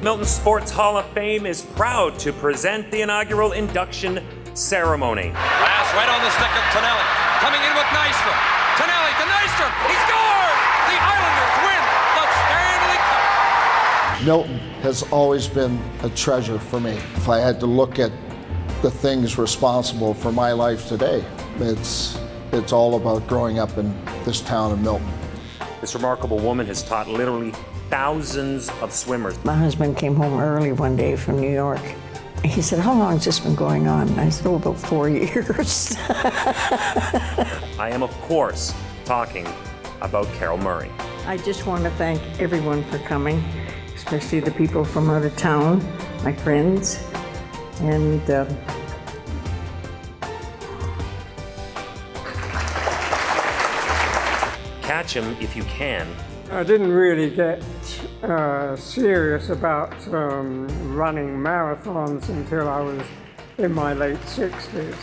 Milton Sports Hall of Fame is proud to present the inaugural induction ceremony. Pass right on the stick of Tonelli. Coming in with Nystrom. Tonelli to Nystrom. He scores! The Islanders win the Stanley Cup. Milton has always been a treasure for me. If I had to look at the things responsible for my life today, it's all about growing up in this town of Milton. This remarkable woman has taught literally thousands of swimmers. My husband came home early one day from New York. He said, "How long has this been going on?" And I said, "Oh, about 4 years." I am, of course, talking about Carol Murray. I just want to thank everyone for coming, especially the people from out of town, my friends, and Catch him if you can. I didn't really get serious about running marathons until I was in my late 60s.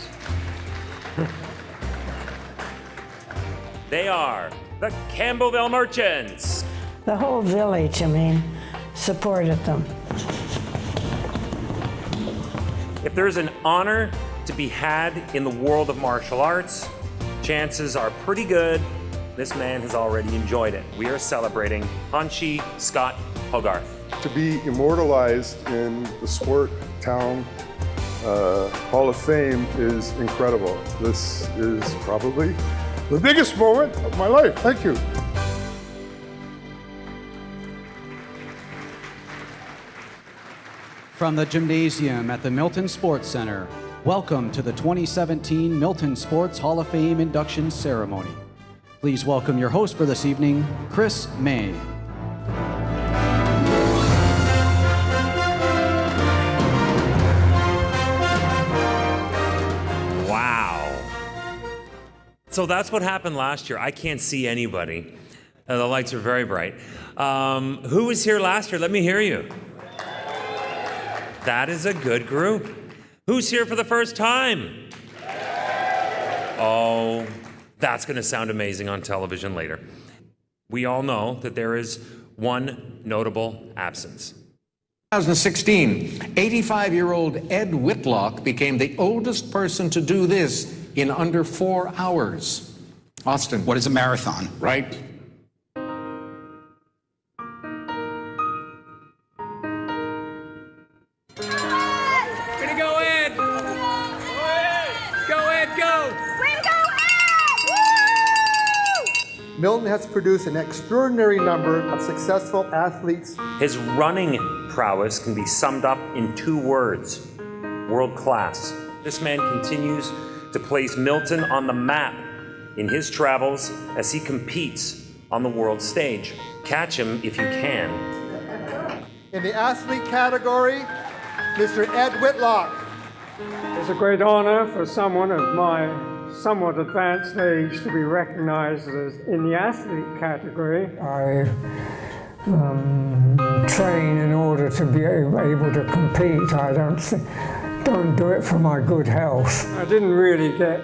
They are the Campbellville Merchants. the whole village, supported them. If there's an honor to be had in the world of martial arts, chances are pretty good this man has already enjoyed it. We are celebrating Hanshi Scott Hogarth. To be immortalized in the Sport Town Hall of Fame is incredible. This is probably the biggest moment of my life. Thank you. From the gymnasium at the Milton Sports Center, welcome to the 2017 Milton Sports Hall of Fame induction ceremony. Please welcome your host for this evening, Chris May. Wow. So that's what happened last year. I can't see anybody. The lights are very bright. Who was here last year? Let me hear you. That is a good group. Who's here for the first time? Oh, that's going to sound amazing on television later. We all know that there is one notable absence. 2016, 85-year-old Ed Whitlock became the oldest person to do this in under 4 hours. Austin. What is a marathon? Right. Milton has produced an extraordinary number of successful athletes. His running prowess can be summed up in 2 words: world class. This man continues to place Milton on the map in his travels as he competes on the world stage. Catch him if you can. In the athlete category, Mr. Ed Whitlock. It's a great honor for someone of my somewhat advanced age to be recognized as in the athlete category. I train in order to be able to compete. I don't do it for my good health. I didn't really get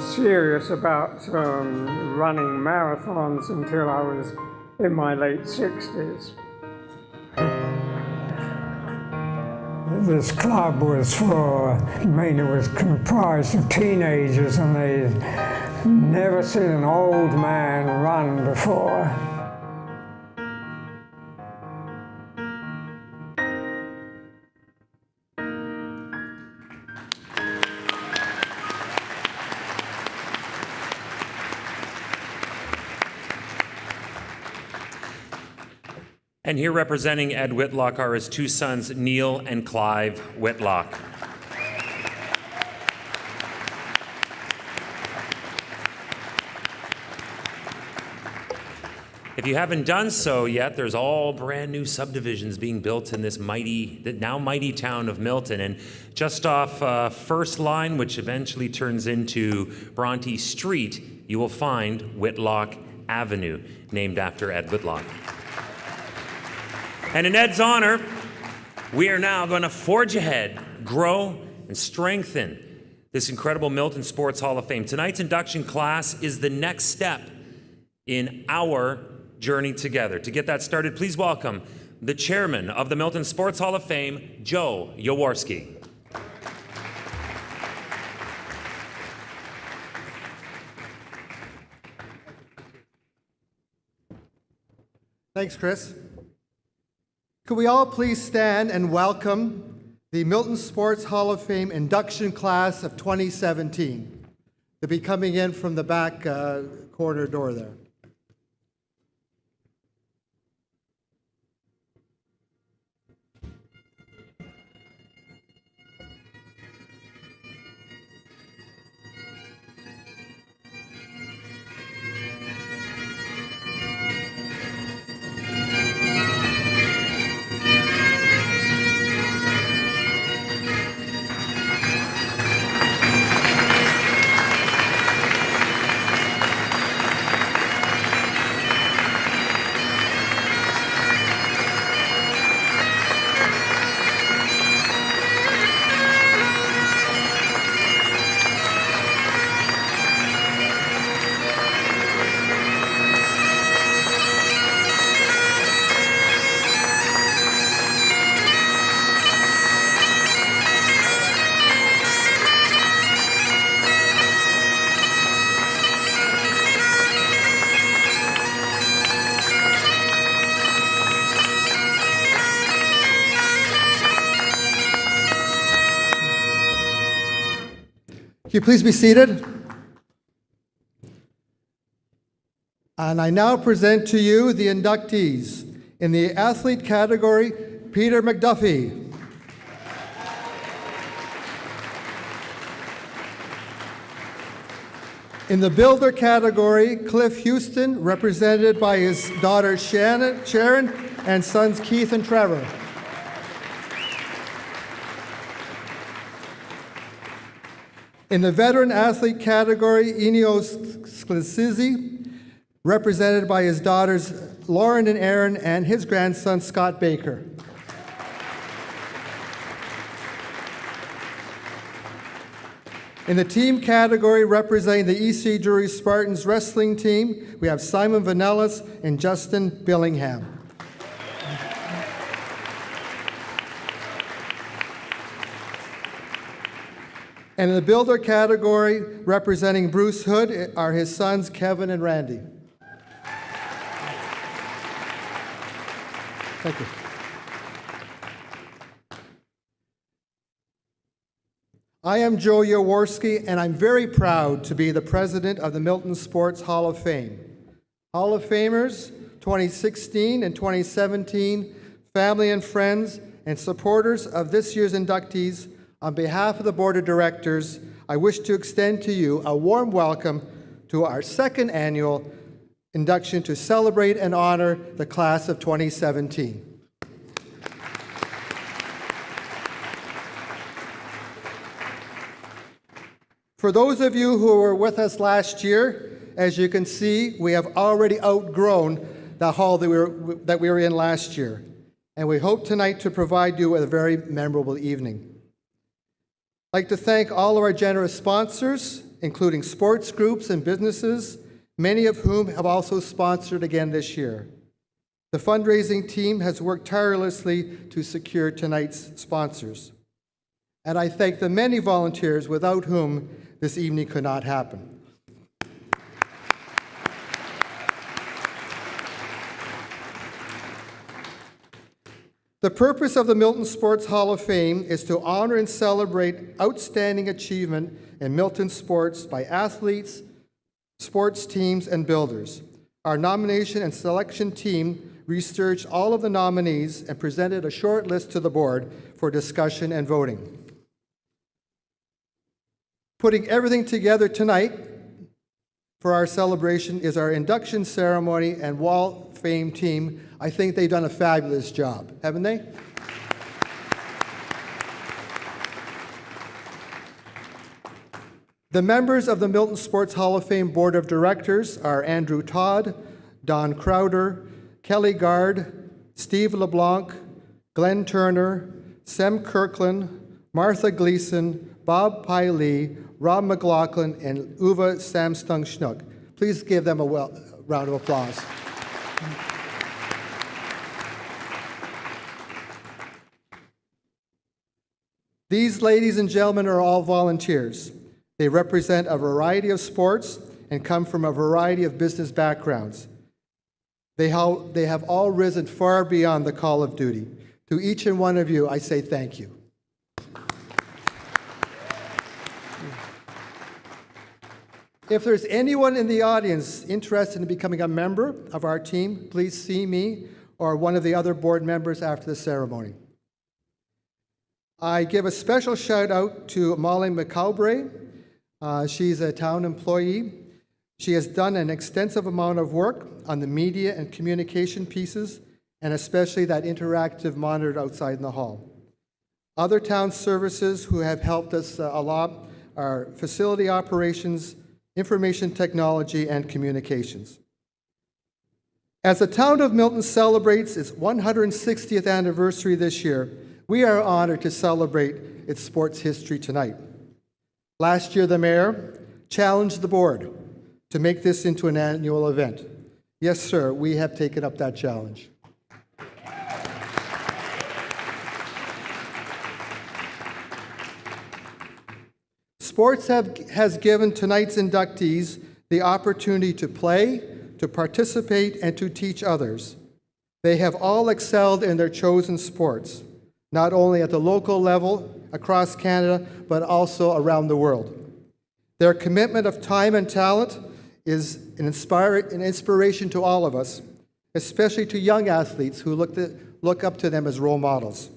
serious about running marathons until I was in my late 60s. This club was mainly was comprised of teenagers, and they'd never seen an old man run before. And here representing Ed Whitlock are his 2 sons, Neil and Clive Whitlock. If you haven't done so yet, there's all brand new subdivisions being built in this now mighty town of Milton. And just off First Line, which eventually turns into Bronte Street, you will find Whitlock Avenue, named after Ed Whitlock. And in Ed's honor, we are now going to forge ahead, grow, and strengthen this incredible Milton Sports Hall of Fame. Tonight's induction class is the next step in our journey together. To get that started, please welcome the chairman of the Milton Sports Hall of Fame, Joe Jaworski. Thanks, Chris. Could we all please stand and welcome the Milton Sports Hall of Fame induction class of 2017. They'll be coming in from the back corner door there. Can you please be seated? And I now present to you the inductees. In the athlete category, Peter McDuffie. In the builder category, Cliff Houston, represented by his daughter Sharon and sons Keith and Trevor. In the veteran athlete category, Ineos Sclesizi, represented by his daughters Lauren and Aaron and his grandson Scott Baker. In the team category, representing the EC Drury Spartans wrestling team, we have Simon Vanellis and Justin Billingham. And in the builder category, representing Bruce Hood, are his sons Kevin and Randy. Thank you. I am Joe Jaworski, and I'm very proud to be the president of the Milton Sports Hall of Fame. Hall of Famers 2016 and 2017, family and friends, and supporters of this year's inductees, on behalf of the Board of Directors, I wish to extend to you a warm welcome to our second annual induction to celebrate and honor the class of 2017. For those of you who were with us last year, as you can see, we have already outgrown the hall that we were in last year, and we hope tonight to provide you with a very memorable evening. I'd like to thank all of our generous sponsors, including sports groups and businesses, many of whom have also sponsored again this year. The fundraising team has worked tirelessly to secure tonight's sponsors. And I thank the many volunteers without whom this evening could not happen. The purpose of the Milton Sports Hall of Fame is to honor and celebrate outstanding achievement in Milton sports by athletes, sports teams, and builders. Our nomination and selection team researched all of the nominees and presented a short list to the board for discussion and voting. Putting everything together tonight for our celebration is our induction ceremony and Wall of Fame team. I think they've done a fabulous job, haven't they? The members of the Milton Sports Hall of Fame Board of Directors are Andrew Todd, Don Crowder, Kelly Gard, Steve LeBlanc, Glenn Turner, Sem Kirkland, Martha Gleason, Bob Piley, Rob McLaughlin, and Uwe Samstung Schnook. Please give them a round of applause. These ladies and gentlemen are all volunteers. They represent a variety of sports and come from a variety of business backgrounds. They have all risen far beyond the call of duty. To each and one of you, I say thank you. If there's anyone in the audience interested in becoming a member of our team, please see me or one of the other board members after the ceremony. I give a special shout out to Molly McCowbray. She's a town employee. She has done an extensive amount of work on the media and communication pieces, and especially that interactive monitor outside in the hall. Other town services who have helped us a lot are facility operations, information technology, and communications. As the town of Milton celebrates its 160th anniversary this year, we are honored to celebrate its sports history tonight. Last year, the mayor challenged the board to make this into an annual event. Yes, sir, we have taken up that challenge. Sports has given tonight's inductees the opportunity to play, to participate, and to teach others. They have all excelled in their chosen sports, not only at the local level across Canada, but also around the world. Their commitment of time and talent is an inspiration to all of us, especially to young athletes who look up to them as role models.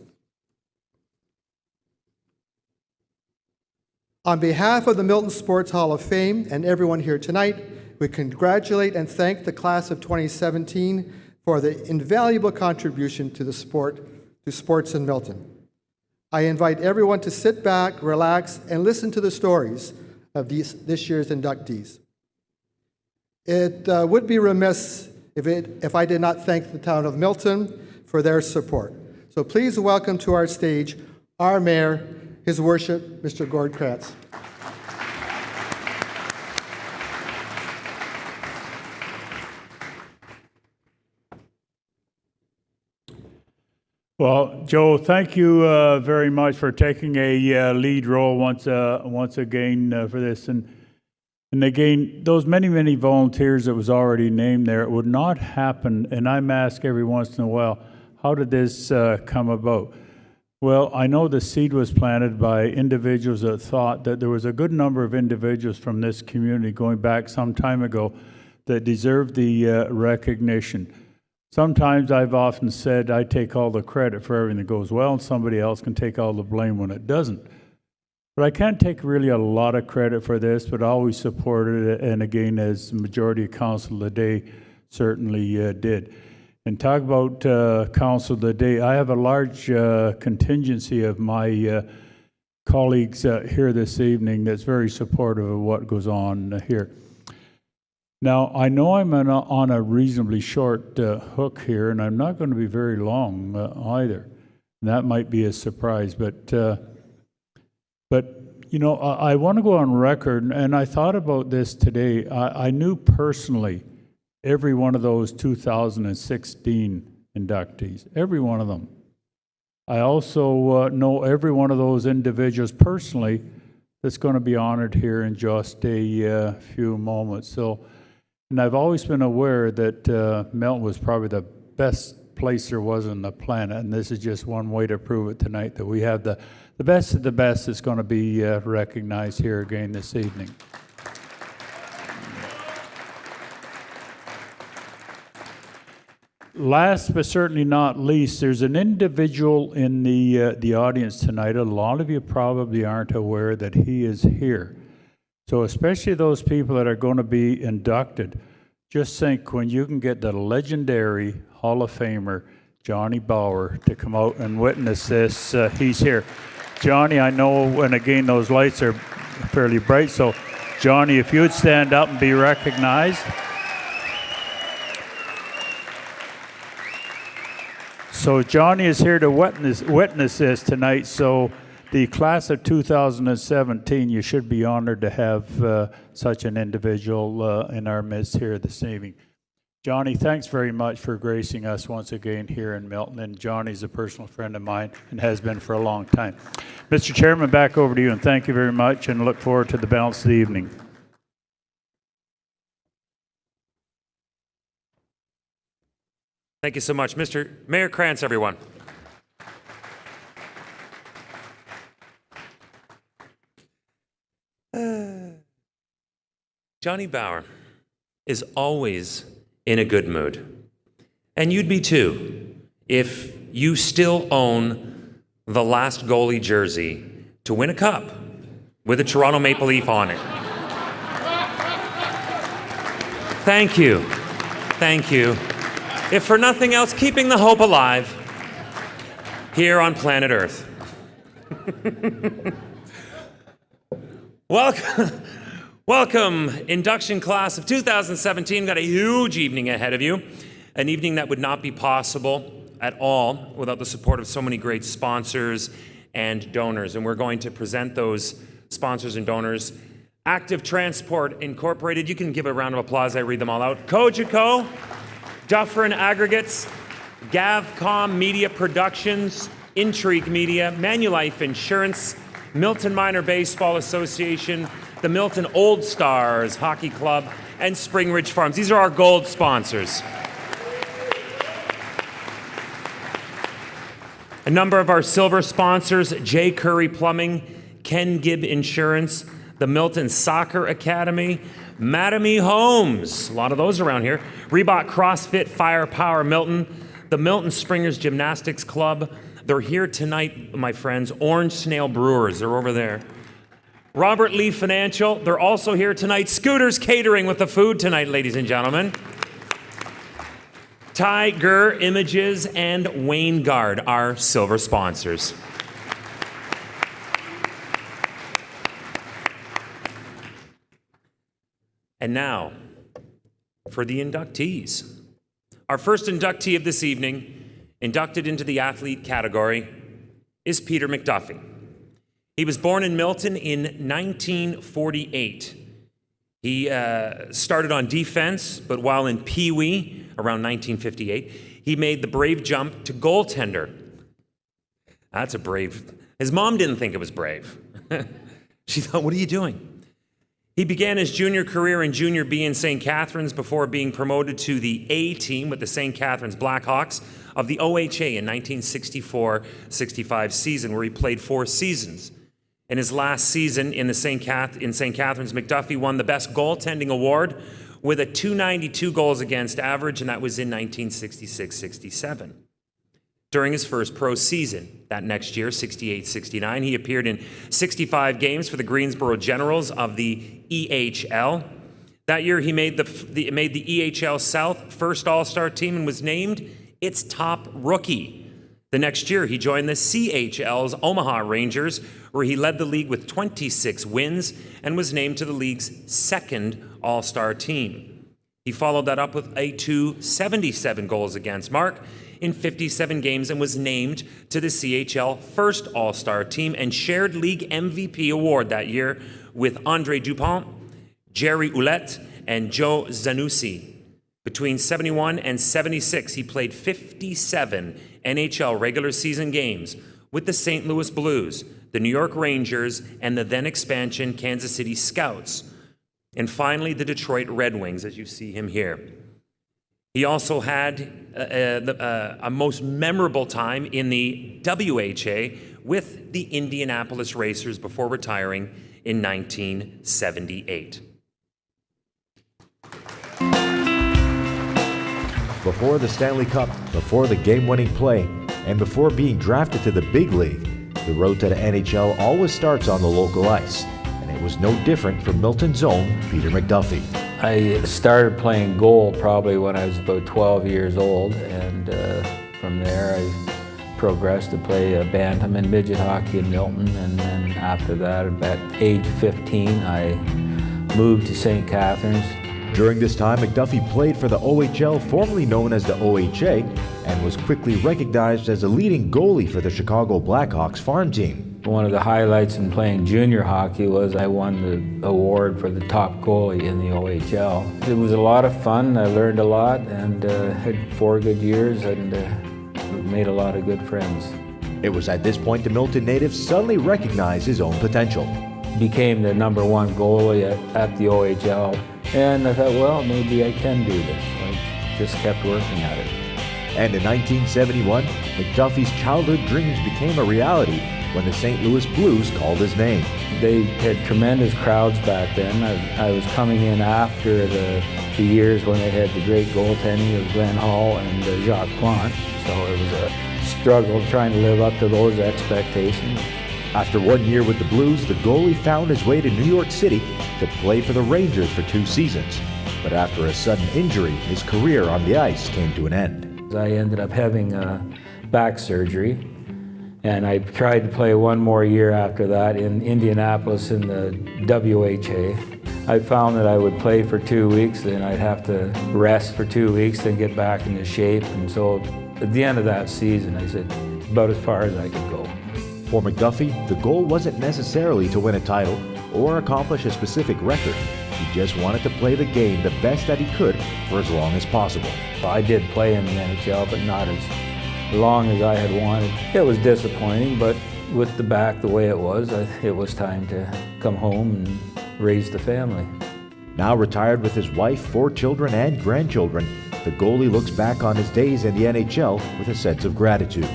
On behalf of the Milton Sports Hall of Fame and everyone here tonight, we congratulate and thank the class of 2017 for the invaluable contribution to sports in Milton. I invite everyone to sit back, relax, and listen to the stories of this year's inductees. It would be remiss if I did not thank the town of Milton for their support. So please welcome to our stage our mayor, His Worship, Mr. Gord Kratz. Well, Joe, thank you very much for taking a lead role once again for this. And again, those many volunteers that was already named there, it would not happen. And I'm asked every once in a while, how did this come about? Well, I know the seed was planted by individuals that thought that there was a good number of individuals from this community going back some time ago that deserved the recognition. Sometimes I've often said I take all the credit for everything that goes well and somebody else can take all the blame when it doesn't. But I can't take really a lot of credit for this, but I always supported it, and again, as the majority of council today certainly did. And talk about council today, I have a large contingency of my colleagues here this evening that's very supportive of what goes on here. Now, I know I'm on a reasonably short hook here, and I'm not going to be very long either. And that might be a surprise, but you know, I want to go on record, and I thought about this today. I knew personally every one of those 2016 inductees, every one of them. I also know every one of those individuals personally that's going to be honored here in just a few moments. So. And I've always been aware that Milton was probably the best place there was on the planet, and this is just one way to prove it tonight, that we have the best of the best that's going to be recognized here again this evening. Last but certainly not least, there's an individual in the audience tonight. A lot of you probably aren't aware that he is here. So especially those people that are going to be inducted, just think when you can get the legendary Hall of Famer, Johnny Bauer, to come out and witness this. He's here. Johnny, I know, and again, those lights are fairly bright, so Johnny, if you would stand up and be recognized. So Johnny is here to witness this tonight, so the class of 2017, you should be honored to have such an individual in our midst here this evening. Johnny, thanks very much for gracing us once again here in Milton. And Johnny's a personal friend of mine and has been for a long time. Mr. Chairman, back over to you, and thank you very much, and look forward to the balance of the evening. Thank you so much. Mr. Mayor Krantz, everyone. Johnny Bauer is always in a good mood. And you'd be too if you still own the last goalie jersey to win a cup with a Toronto Maple Leaf on it. Thank you. Thank you. If for nothing else, keeping the hope alive here on planet Earth. Welcome, induction class of 2017. Got a huge evening ahead of you. An evening that would not be possible at all without the support of so many great sponsors and donors. And we're going to present those sponsors and donors. Active Transport Incorporated. You can give a round of applause. I read them all out. Cogeco, Dufferin Aggregates, Gavcom Media Productions, Intrigue Media, Manulife Insurance, Milton Minor Baseball Association, the Milton Old Stars Hockey Club, and Spring Ridge Farms. These are our gold sponsors. A number of our silver sponsors: J. Curry Plumbing, Ken Gibb Insurance, the Milton Soccer Academy, Mattamy Homes, a lot of those around here, Reebok CrossFit Firepower Milton, the Milton Springers Gymnastics Club. They're here tonight, my friends. Orange Snail Brewers, they're over there. Robert Lee Financial, they're also here tonight. Scooters Catering with the food tonight, ladies and gentlemen. Tiger Images and Wayne Guard, our silver sponsors. And now, for the inductees. Our first inductee of this evening, inducted into the athlete category, is Peter McDuffie. He was born in Milton in 1948. He started on defense, but while in Pee Wee, around 1958, he made the brave jump to goaltender. That's a brave. His mom didn't think it was brave. She thought, what are you doing? He began his junior career in Junior B in St. Catharines before being promoted to the A team with the St. Catharines Blackhawks of the OHA in 1964-65 season, where he played 4 seasons. In his last season in St. Catharines, McDuffie won the Best Goaltending Award with a .292 goals against average, and that was in 1966-67. During his first pro season that next year, 68-69, he appeared in 65 games for the Greensboro Generals of the EHL. That year, he made the EHL South first All-Star team and was named its top rookie. The next year, he joined the CHL's Omaha Rangers, where he led the league with 26 wins and was named to the league's second All-Star team. He followed that up with a .277 goals against mark in 57 games and was named to the CHL first All-Star team and shared league MVP award that year with Andre Dupont, Jerry Ouellette, and Joe Zanussi. Between 71 and 76, he played 57 NHL regular season games with the St. Louis Blues, the New York Rangers, and the then expansion Kansas City Scouts, and finally the Detroit Red Wings, as you see him here. He also had a most memorable time in the WHA with the Indianapolis Racers before retiring in 1978. Before the Stanley Cup, before the game-winning play, and before being drafted to the big league, the road to the NHL always starts on the local ice, and it was no different for Milton's own Peter McDuffie. I started playing goal probably when I was about 12 years old, and from there I progressed to play bantam and midget hockey in Milton, and then after that, at age 15, I moved to St. Catharines. During this time, McDuffie played for the OHL, formerly known as the OHA, and was quickly recognized as a leading goalie for the Chicago Blackhawks farm team. One of the highlights in playing junior hockey was I won the award for the top goalie in the OHL. It was a lot of fun. I learned a lot and had 4 good years and made a lot of good friends. It was at this point the Milton native suddenly recognized his own potential. Became the #1 goalie at the OHL, and I thought, well, maybe I can do this. I just kept working at it. And in 1971, McDuffie's childhood dreams became a reality when the St. Louis Blues called his name. They had tremendous crowds back then. I was coming in after the years when they had the great goaltending of Glenn Hall and Jacques Plante, so it was a struggle trying to live up to those expectations. After 1 year with the Blues, the goalie found his way to New York City to play for the Rangers for 2 seasons. But after a sudden injury, his career on the ice came to an end. I ended up having back surgery, and I tried to play 1 more year after that in Indianapolis in the WHA. I found that I would play for 2 weeks, then I'd have to rest for 2 weeks, then get back into shape. And so at the end of that season, I said, about as far as I could go. For McDuffie, the goal wasn't necessarily to win a title or accomplish a specific record. He just wanted to play the game the best that he could for as long as possible. I did play in the NHL, but not as long as I had wanted. It was disappointing, but with the back the way it was time to come home and raise the family. Now retired with his wife, 4 children, and grandchildren, the goalie looks back on his days in the NHL with a sense of gratitude.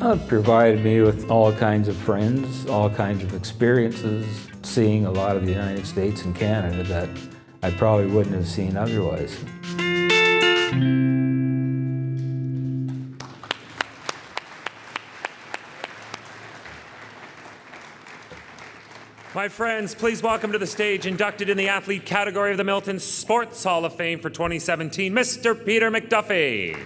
It provided me with all kinds of friends, all kinds of experiences, seeing a lot of the United States and Canada that I probably wouldn't have seen otherwise. My friends, please welcome to the stage, inducted in the athlete category of the Milton Sports Hall of Fame for 2017, Mr. Peter McDuffie.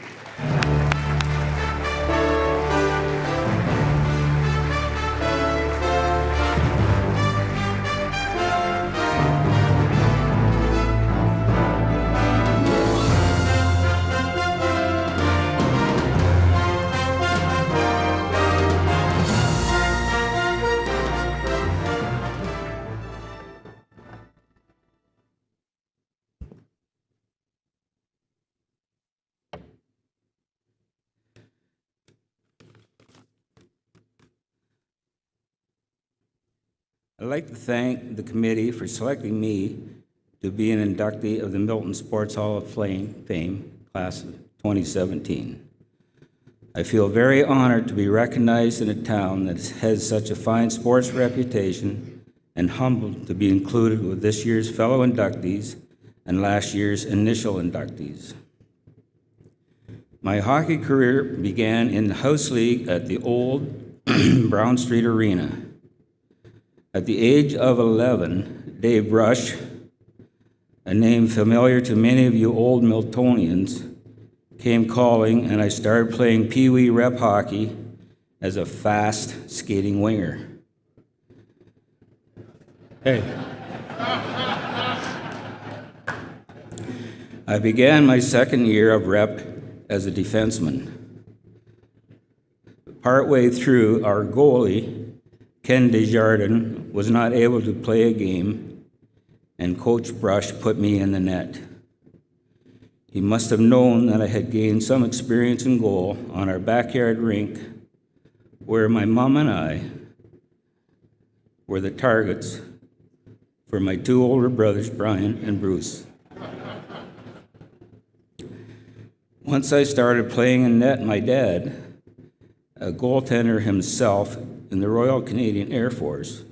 I'd like to thank the committee for selecting me to be an inductee of the Milton Sports Hall of Fame class of 2017. I feel very honored to be recognized in a town that has such a fine sports reputation and humbled to be included with this year's fellow inductees and last year's initial inductees. My hockey career began in the house league at the old Brown Street Arena. At the age of 11, Dave Rush, a name familiar to many of you old Miltonians, came calling, and I started playing Pee Wee rep hockey as a fast skating winger. Hey. I began my second year of rep as a defenseman. Partway through, our goalie, Ken Desjardins, was not able to play a game, and Coach Brush put me in the net. He must have known that I had gained some experience in goal on our backyard rink, where my mom and I were the targets for my 2 older brothers, Brian and Bruce. Once I started playing in net, my dad, a goaltender himself in the Royal Canadian Air Force,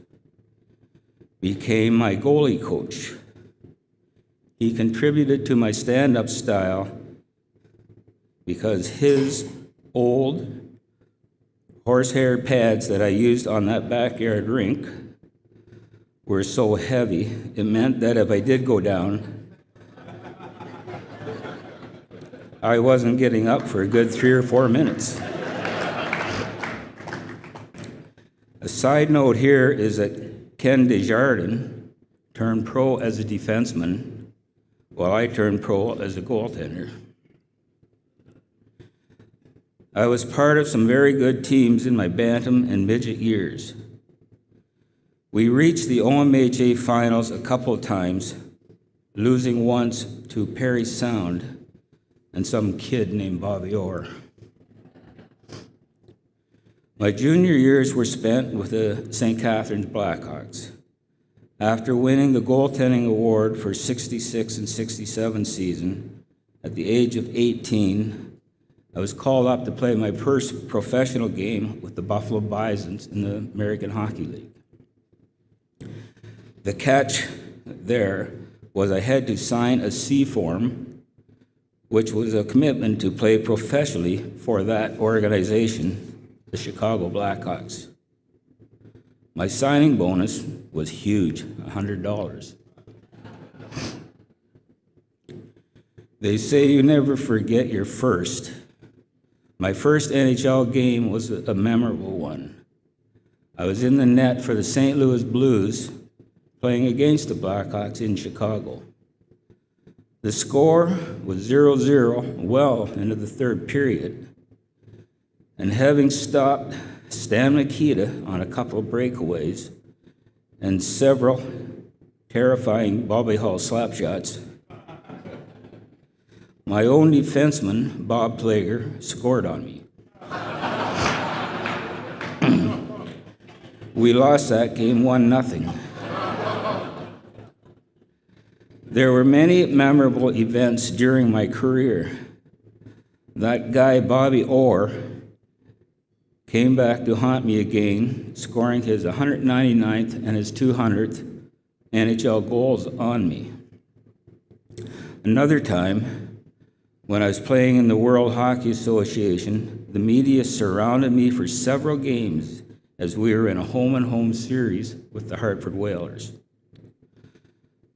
became my goalie coach. He contributed to my stand-up style because his old horsehair pads that I used on that backyard rink were so heavy, it meant that if I did go down, I wasn't getting up for a good 3 or 4 minutes. A side note here is that Ken Desjardins turned pro as a defenseman, while I turned pro as a goaltender. I was part of some very good teams in my bantam and midget years. We reached the OMHA finals a couple of times, losing once to Perry Sound and some kid named Bobby Orr. My junior years were spent with the St. Catharines Blackhawks. After winning the goaltending award for 66 and 67 season, at the age of 18, I was called up to play my first professional game with the Buffalo Bisons in the American Hockey League. The catch there was I had to sign a C form, which was a commitment to play professionally for that organization, the Chicago Blackhawks. My signing bonus was huge, $100. They say you never forget your first. My first NHL game was a memorable one. I was in the net for the St. Louis Blues, playing against the Blackhawks in Chicago. The score was 0-0 well into the third period. And having stopped Stan Mikita on a couple of breakaways and several terrifying Bobby Hull slap shots, my own defenseman, Bob Plager, scored on me. We lost that game 1-0. There were many memorable events during my career. That guy, Bobby Orr, came back to haunt me again, scoring his 199th and his 200th NHL goals on me. Another time, when I was playing in the World Hockey Association, the media surrounded me for several games as we were in a home-and-home series with the Hartford Whalers.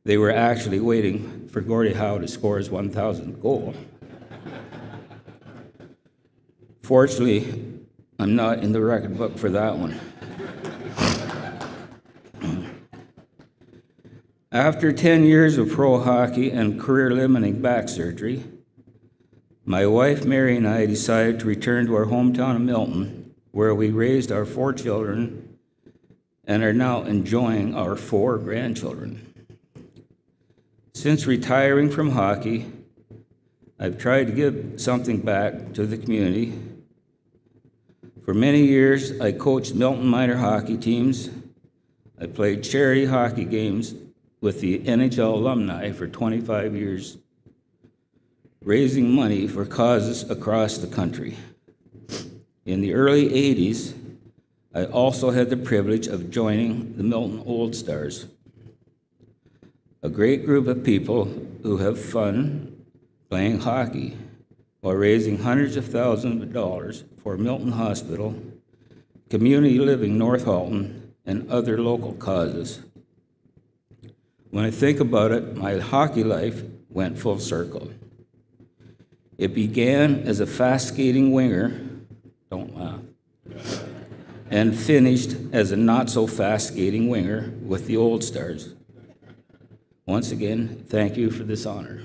They were actually waiting for Gordie Howe to score his 1,000th goal. Fortunately, I'm not in the record book for that one. After 10 years of pro hockey and career-limiting back surgery, my wife Mary and I decided to return to our hometown of Milton, where we raised our 4 children and are now enjoying our 4 grandchildren. Since retiring from hockey, I've tried to give something back to the community. For many years, I coached Milton minor hockey teams. I played charity hockey games with the NHL alumni for 25 years, raising money for causes across the country. In the early 80s, I also had the privilege of joining the Milton Old Stars, a great group of people who have fun playing hockey while raising hundreds of thousands of dollars for Milton Hospital, Community Living North Halton, and other local causes. When I think about it, my hockey life went full circle. It began as a fast skating winger, don't laugh, and finished as a not so fast skating winger with the Old Stars. Once again, thank you for this honor.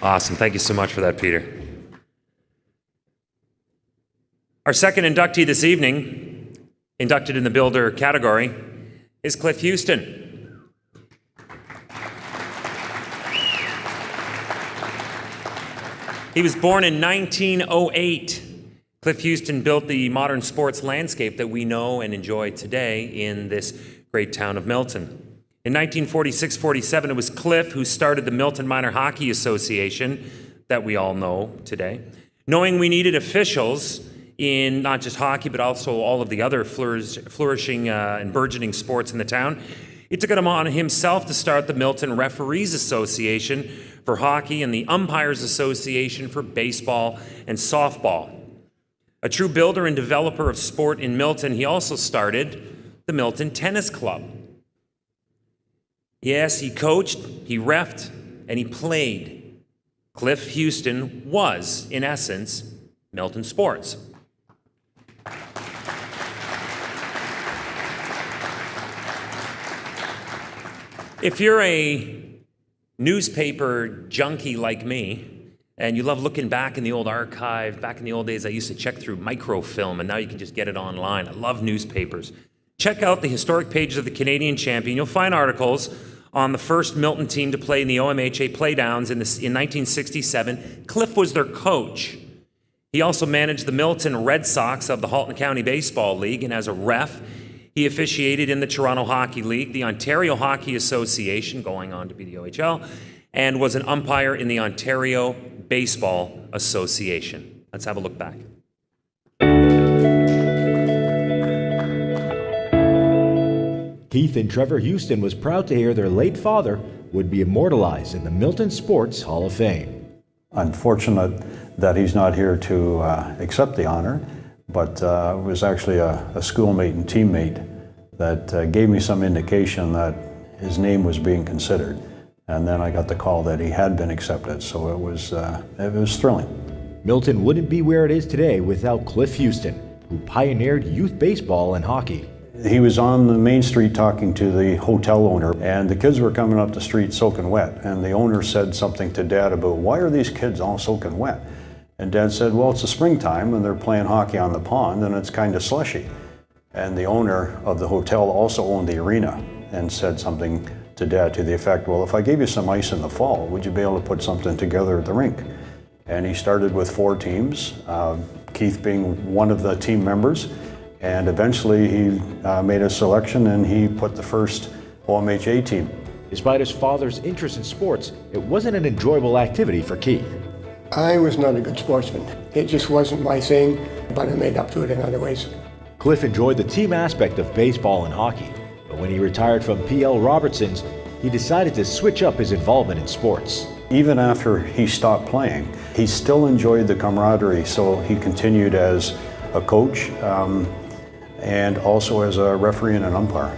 Awesome. Thank you so much for that, Peter. Our second inductee this evening, inducted in the Builder category, is Cliff Houston. He was born in 1908. Cliff Houston built the modern sports landscape that we know and enjoy today in this great town of Milton. In 1946-47, it was Cliff who started the Milton Minor Hockey Association that we all know today. Knowing we needed officials in not just hockey, but also all of the other flourishing and burgeoning sports in the town, he took it on himself to start the Milton Referees Association for hockey and the Umpires Association for baseball and softball. A true builder and developer of sport in Milton, he also started the Milton Tennis Club. Yes, he coached, he reffed, and he played. Cliff Houston was, in essence, Milton Sports. If you're a newspaper junkie like me, and you love looking back in the old archive, back in the old days I used to check through microfilm, and now you can just get it online. I love newspapers. Check out the historic pages of the Canadian Champion. You'll find articles on the first Milton team to play in the OMHA playdowns in 1967. Cliff was their coach. He also managed the Milton Red Sox of the Halton County Baseball League, and as a ref, he officiated in the Toronto Hockey League, the Ontario Hockey Association, going on to be the OHL, and was an umpire in the Ontario Baseball Association. Let's have a look back. Keith and Trevor Houston was proud to hear their late father would be immortalized in the Milton Sports Hall of Fame. Unfortunate that he's not here to accept the honor, but it was actually a schoolmate and teammate that gave me some indication that his name was being considered. And then I got the call that he had been accepted, so it was thrilling. Milton wouldn't be where it is today without Cliff Houston, who pioneered youth baseball and hockey. He was on the main street talking to the hotel owner, and the kids were coming up the street soaking wet, and the owner said something to Dad about, why are these kids all soaking wet? And Dad said, well, it's the springtime and they're playing hockey on the pond and it's kind of slushy. And the owner of the hotel also owned the arena and said something to Dad to the effect, well, if I gave you some ice in the fall, would you be able to put something together at the rink? And he started with 4 teams, Keith being one of the team members, and eventually he made a selection and he put the first OMHA team. Despite his father's interest in sports, it wasn't an enjoyable activity for Keith. I was not a good sportsman. It just wasn't my thing, but I made up to it in other ways. Cliff enjoyed the team aspect of baseball and hockey, but when he retired from P.L. Robertson's, he decided to switch up his involvement in sports. Even after he stopped playing, he still enjoyed the camaraderie, so he continued as a coach and also as a referee and an umpire.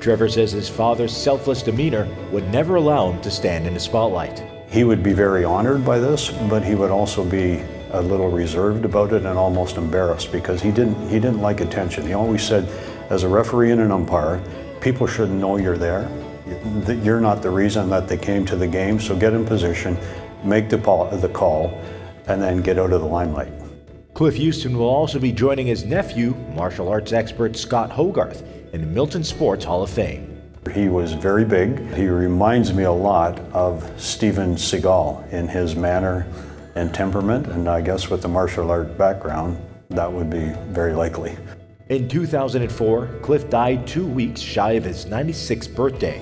Trevor says his father's selfless demeanor would never allow him to stand in the spotlight. He would be very honored by this, but he would also be a little reserved about it and almost embarrassed because he didn't like attention. He always said, as a referee and an umpire, people shouldn't know you're there. You're not the reason that they came to the game, so get in position, make the call, and then get out of the limelight. Cliff Houston will also be joining his nephew, martial arts expert Scott Hogarth, in the Milton Sports Hall of Fame. He was very big. He reminds me a lot of Steven Seagal in his manner and temperament, and I guess with the martial art background, that would be very likely. In 2004, Cliff died 2 weeks shy of his 96th birthday.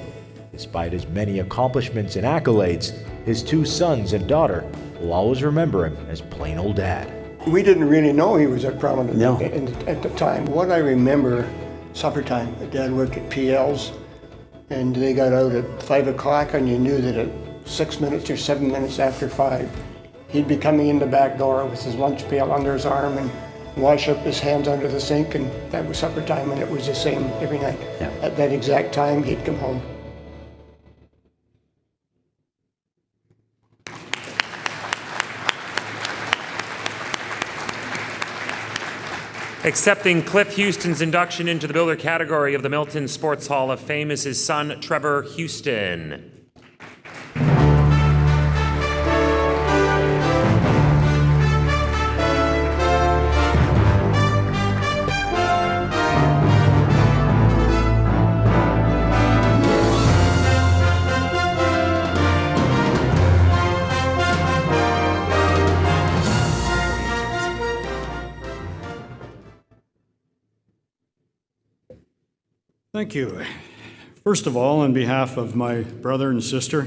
Despite his many accomplishments and accolades, his 2 sons and daughter will always remember him as plain old Dad. We didn't really know he was that prominent No. at the time. What I remember, supper time, Dad worked at PL's, and they got out at 5 o'clock, and you knew that at 6 minutes or 7 minutes after 5, he'd be coming in the back door with his lunch pail under his arm and wash up his hands under the sink, and that was supper time, and it was the same every night. Yeah. At that exact time, he'd come home. Accepting Cliff Houston's induction into the builder category of the Milton Sports Hall of Fame is his son, Trevor Houston. Thank you. First of all, on behalf of my brother and sister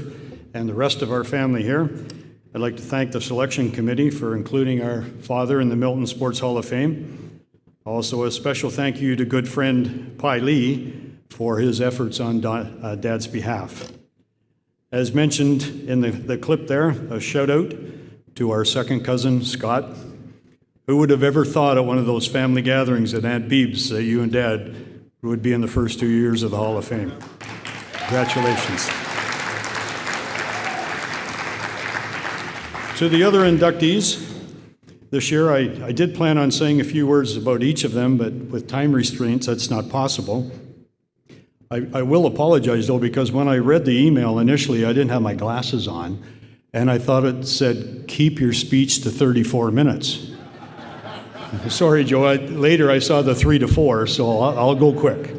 and the rest of our family here, I'd like to thank the selection committee for including our father in the Milton Sports Hall of Fame. Also, a special thank you to good friend Pai Lee for his efforts on Dad's behalf. As mentioned in the clip there, a shout out to our second cousin, Scott. Who would have ever thought at one of those family gatherings at Aunt Beeb's that you and Dad would be in the first 2 years of the Hall of Fame. Congratulations. To the other inductees, This year, I did plan on saying a few words about each of them, but with time restraints, that's not possible. I will apologize, though, because when I read the email initially, I didn't have my glasses on, and I thought it said, keep your speech to 34 minutes. Sorry, Joe. Later, I saw the 3 to 4, so I'll go quick.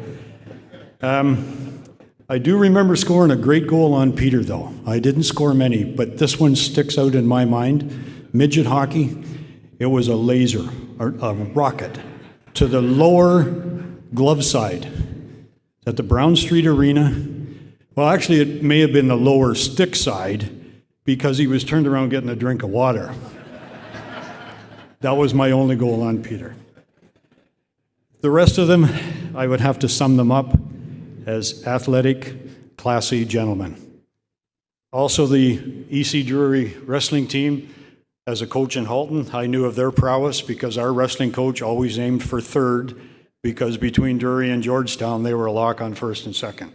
I do remember scoring a great goal on Peter, though. I didn't score many, but this one sticks out in my mind. Midget hockey, it was a laser, or a rocket, to the lower glove side at the Brown Street Arena. Well, actually, it may have been the lower stick side because he was turned around getting a drink of water. That was my only goal on Peter. The rest of them, I would have to sum them up as athletic, classy gentlemen. Also, the EC Drury wrestling team, as a coach in Halton, I knew of their prowess because our wrestling coach always aimed for third, because between Drury and Georgetown, they were a lock on first and second.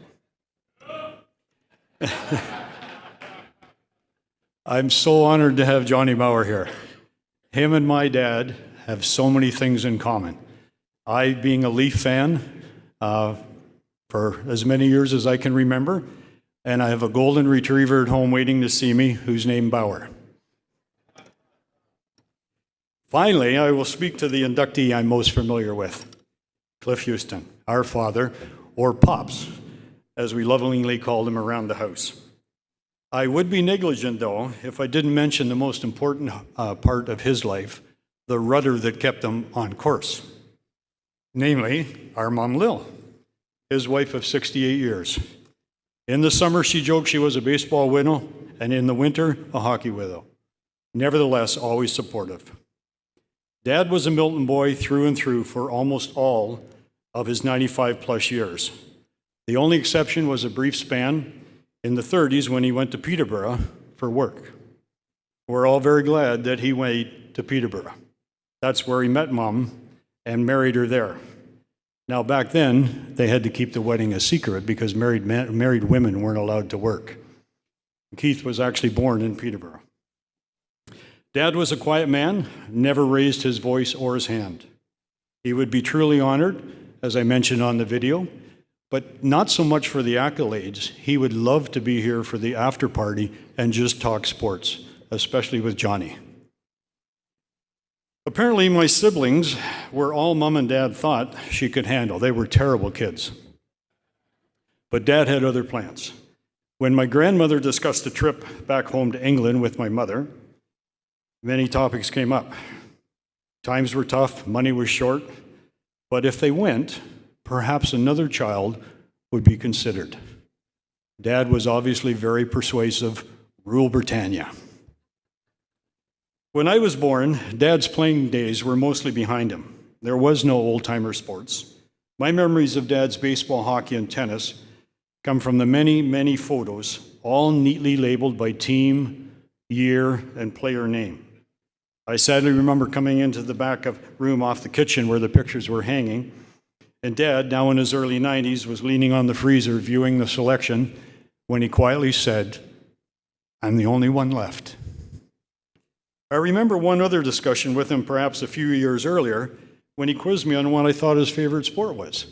I'm so honored to have Johnny Bauer here. Him and my dad have so many things in common. I, being a Leaf fan for as many years as I can remember, and I have a golden retriever at home waiting to see me who's named Bauer. Finally, I will speak to the inductee I'm most familiar with, Cliff Houston, our father, or Pops, as we lovingly called him around the house. I would be negligent, though, if I didn't mention the most important part of his life, the rudder that kept him on course. Namely, our mom Lil, his wife of 68 years. In the summer, she joked she was a baseball widow, and in the winter, a hockey widow. Nevertheless, always supportive. Dad was a Milton boy through and through for almost all of his 95-plus years. The only exception was a brief span in the 30s when he went to Peterborough for work. We're all very glad that he went to Peterborough. That's where he met Mom and married her there. Now, back then, they had to keep the wedding a secret because married women weren't allowed to work. Keith was actually born in Peterborough. Dad was a quiet man, never raised his voice or his hand. He would be truly honored, as I mentioned on the video, but not so much for the accolades. He would love to be here for the after party and just talk sports, especially with Johnny. Apparently, my siblings were all Mom and Dad thought she could handle. They were terrible kids. But Dad had other plans. When my grandmother discussed a trip back home to England with my mother, many topics came up. Times were tough, money was short, but if they went, perhaps another child would be considered. Dad was obviously very persuasive, rule Britannia. When I was born, Dad's playing days were mostly behind him. There was no old-timer sports. My memories of Dad's baseball, hockey, and tennis come from the many, many photos, all neatly labeled by team, year, and player name. I sadly remember coming into the back of room off the kitchen where the pictures were hanging, and Dad, now in his early 90s, was leaning on the freezer viewing the selection when he quietly said, "I'm the only one left." I remember one other discussion with him perhaps a few years earlier when he quizzed me on what I thought his favorite sport was.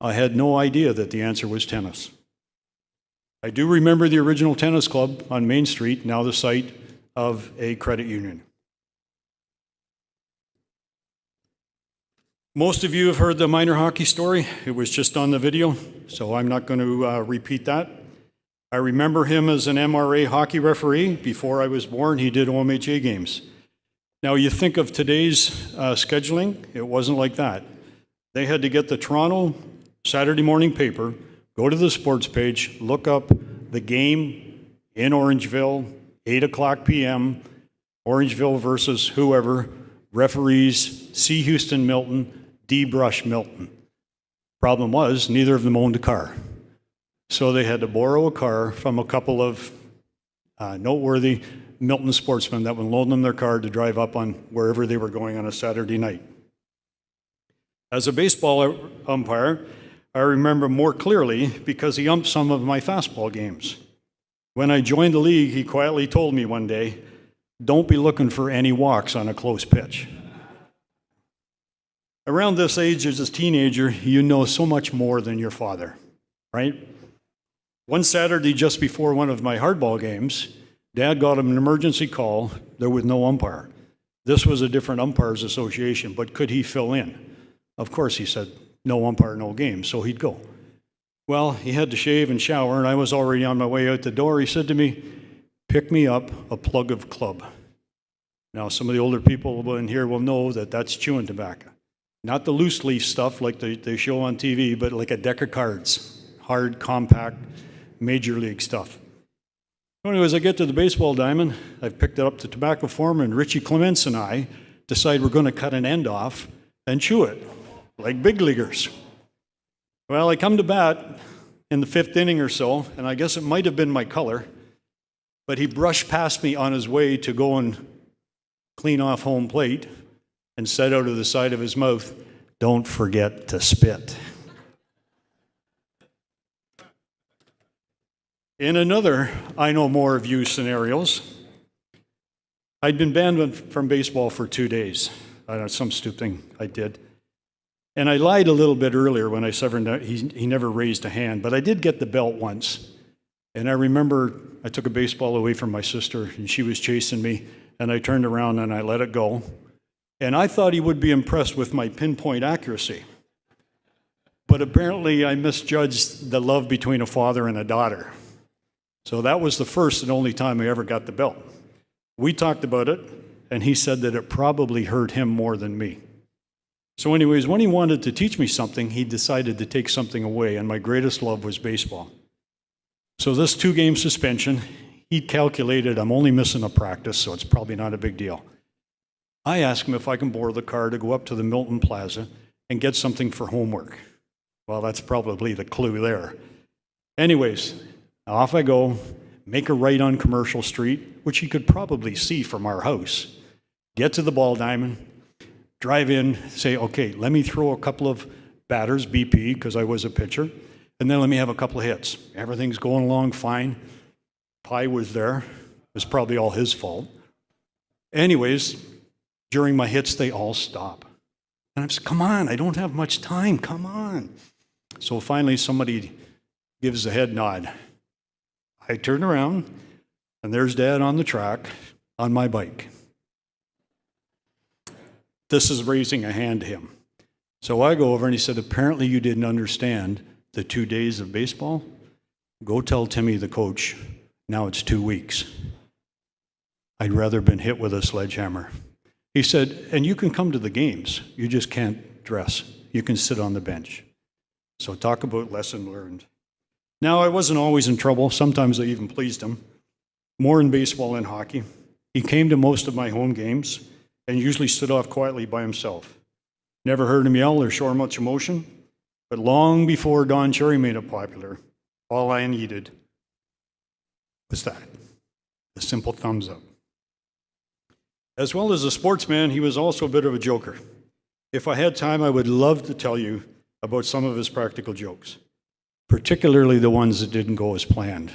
I had no idea that the answer was tennis. I do remember the original tennis club on Main Street, now the site of a credit union. Most of you have heard the minor hockey story. It was just on the video, so I'm not going to repeat that. I remember him as an MRA hockey referee. Before I was born, he did OMHA games. Now, you think of today's scheduling, it wasn't like that. They had to get the Toronto Saturday morning paper, go to the sports page, look up the game in Orangeville, 8 o'clock p.m., Orangeville versus whoever, referees, C. Houston Milton, D. Brush Milton. Problem was, neither of them owned a car. So they had to borrow a car from a couple of noteworthy Milton sportsmen that would loan them their car to drive up on wherever they were going on a Saturday night. As a baseball umpire, I remember more clearly because he umped some of my fastball games. When I joined the league, he quietly told me one day, don't be looking for any walks on a close pitch. Around this age, as a teenager, you know so much more than your father, right? One Saturday, just before one of my hardball games, Dad got an emergency call. There was no umpire. This was a different umpires association, but could he fill in? Of course, he said, no umpire, no game, so he'd go. Well, he had to shave and shower, and I was already on my way out the door. He said to me, pick me up a plug of club. Now, some of the older people in here will know that that's chewing tobacco. Not the loose leaf stuff like they show on TV, but like a deck of cards. Hard, compact, major league stuff. Anyways, I get to the baseball diamond. I've picked it up to tobacco form, and Richie Clements and I decide we're going to cut an end off and chew it, like big leaguers. Well, I come to bat in the 5th inning or so, and I guess it might have been my color, but he brushed past me on his way to go and clean off home plate and said out of the side of his mouth, "Don't forget to spit." In another I know more of you scenarios, I'd been banned from baseball for 2 days. I don't know, some stupid thing I did. And I lied a little bit earlier when I said he never raised a hand, but I did get the belt once. And I remember I took a baseball away from my sister, and she was chasing me, and I turned around and I let it go. And I thought he would be impressed with my pinpoint accuracy. But apparently I misjudged the love between a father and a daughter. So that was the first and only time I ever got the belt. We talked about it, and he said that it probably hurt him more than me. So anyways, when he wanted to teach me something, he decided to take something away, and my greatest love was baseball. So this 2-game suspension, he calculated I'm only missing a practice, so it's probably not a big deal. I asked him if I can borrow the car to go up to the Milton Plaza and get something for homework. Well, that's probably the clue there. Anyways, off I go, make a right on Commercial Street, which you could probably see from our house. Get to the ball diamond, drive in, say, okay, let me throw a couple of batters, BP, because I was a pitcher, and then let me have a couple of hits. Everything's going along fine. Pie was there. It was probably all his fault. Anyways, during my hits, they all stop. And I'm saying, come on, I don't have much time, come on. So finally, somebody gives a head nod. I turn around, and there's Dad on the track on my bike. This is raising a hand to him. So I go over, and he said, apparently you didn't understand the 2 days of baseball. Go tell Timmy, the coach, now it's 2 weeks. I'd rather have been hit with a sledgehammer. He said, and you can come to the games. You just can't dress. You can sit on the bench. So talk about lesson learned. Now, I wasn't always in trouble. Sometimes I even pleased him. More in baseball and hockey. He came to most of my home games and usually stood off quietly by himself. Never heard him yell or show much emotion. But long before Don Cherry made it popular, all I needed was that, a simple thumbs up. As well as a sportsman, he was also a bit of a joker. If I had time, I would love to tell you about some of his practical jokes, particularly the ones that didn't go as planned.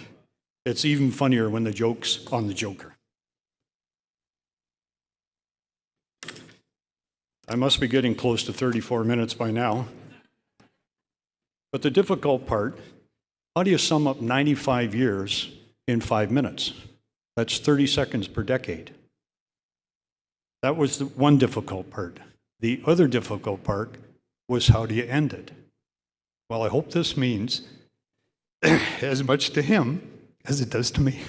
It's even funnier when the joke's on the joker. I must be getting close to 34 minutes by now. But the difficult part, how do you sum up 95 years in 5 minutes? That's 30 seconds per decade. That was the one difficult part. The other difficult part was how do you end it? Well, I hope this means as much to him as it does to me.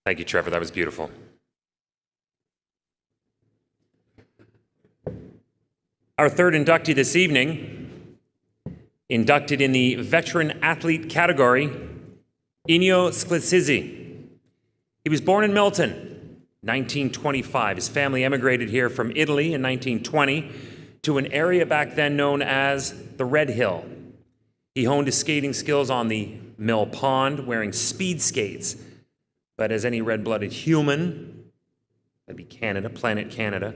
Thank you, Trevor. That was beautiful. Our third inductee this evening, inducted in the veteran athlete category, Ennio Sclizzi. He was born in Milton, 1925. His family emigrated here from Italy in 1920 to an area back then known as the Red Hill. He honed his skating skills on the Mill Pond, wearing speed skates But as any red-blooded human, that'd be Canada, planet Canada,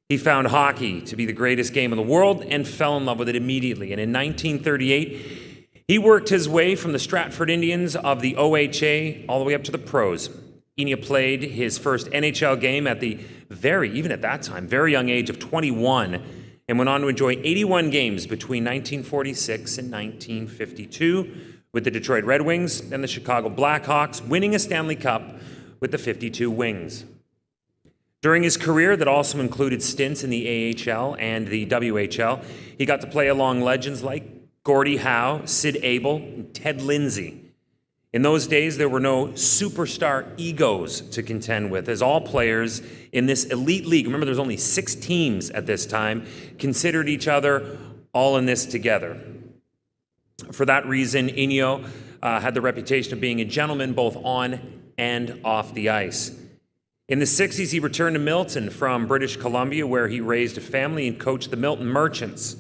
he found hockey to be the greatest game in the world and fell in love with it immediately. And in 1938, he worked his way from the Stratford Indians of the OHA all the way up to the pros. Enya played his first NHL game at the even at that time, very young age of 21, and went on to enjoy 81 games between 1946 and 1952 with the Detroit Red Wings and the Chicago Blackhawks, winning a Stanley Cup with the 52 Wings. During his career, that also included stints in the AHL and the WHL, he got to play along legends like Gordie Howe, Sid Abel, and Ted Lindsay. In those days, there were no superstar egos to contend with, as all players in this elite league, remember there's only 6 teams at this time, considered each other all in this together. For that reason, Enya had the reputation of being a gentleman both on and off the ice. In the 60s, he returned to Milton from British Columbia, where he raised a family and coached the Milton Merchants.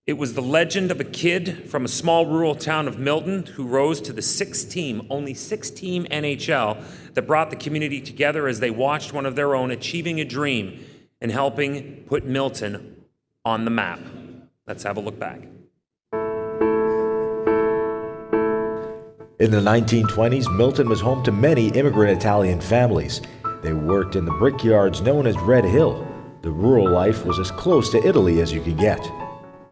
It was the legend of a kid from a small rural town of Milton who rose to the only 6-team NHL that brought the community together as they watched one of their own achieving a dream and helping put Milton on the map. Let's have a look back. In the 1920s, Milton was home to many immigrant Italian families. They worked in the brickyards known as Red Hill. The rural life was as close to Italy as you could get.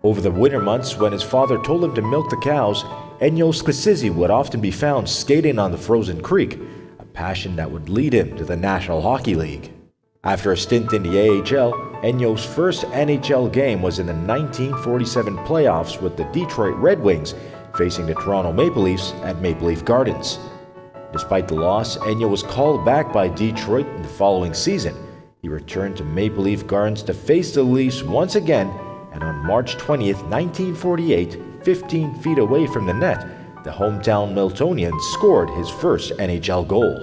Over the winter months, when his father told him to milk the cows, Enya Sclesizi would often be found skating on the frozen creek, a passion that would lead him to the National Hockey League. After a stint in the AHL, Enyo's first NHL game was in the 1947 playoffs with the Detroit Red Wings, facing the Toronto Maple Leafs at Maple Leaf Gardens. Despite the loss, Enya was called back by Detroit in the following season. He returned to Maple Leaf Gardens to face the Leafs once again, and on March 20th, 1948, 15 feet away from the net, the hometown Miltonian scored his first NHL goal.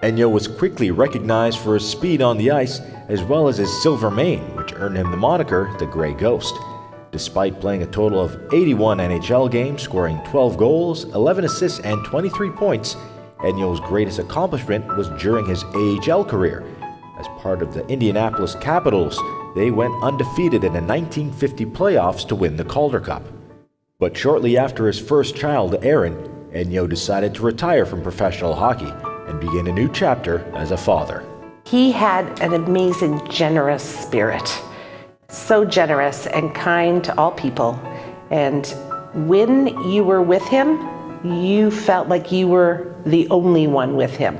Enya was quickly recognized for his speed on the ice, as well as his silver mane, which earned him the moniker the Grey Ghost. Despite playing a total of 81 NHL games, scoring 12 goals, 11 assists, and 23 points, Enya's greatest accomplishment was during his AHL career. As part of the Indianapolis Capitals, they went undefeated in the 1950 playoffs to win the Calder Cup. But shortly after his first child, Aaron, Enya decided to retire from professional hockey and begin a new chapter as a father. He had an amazing, generous spirit. So generous and kind to all people. And when you were with him, you felt like you were the only one with him.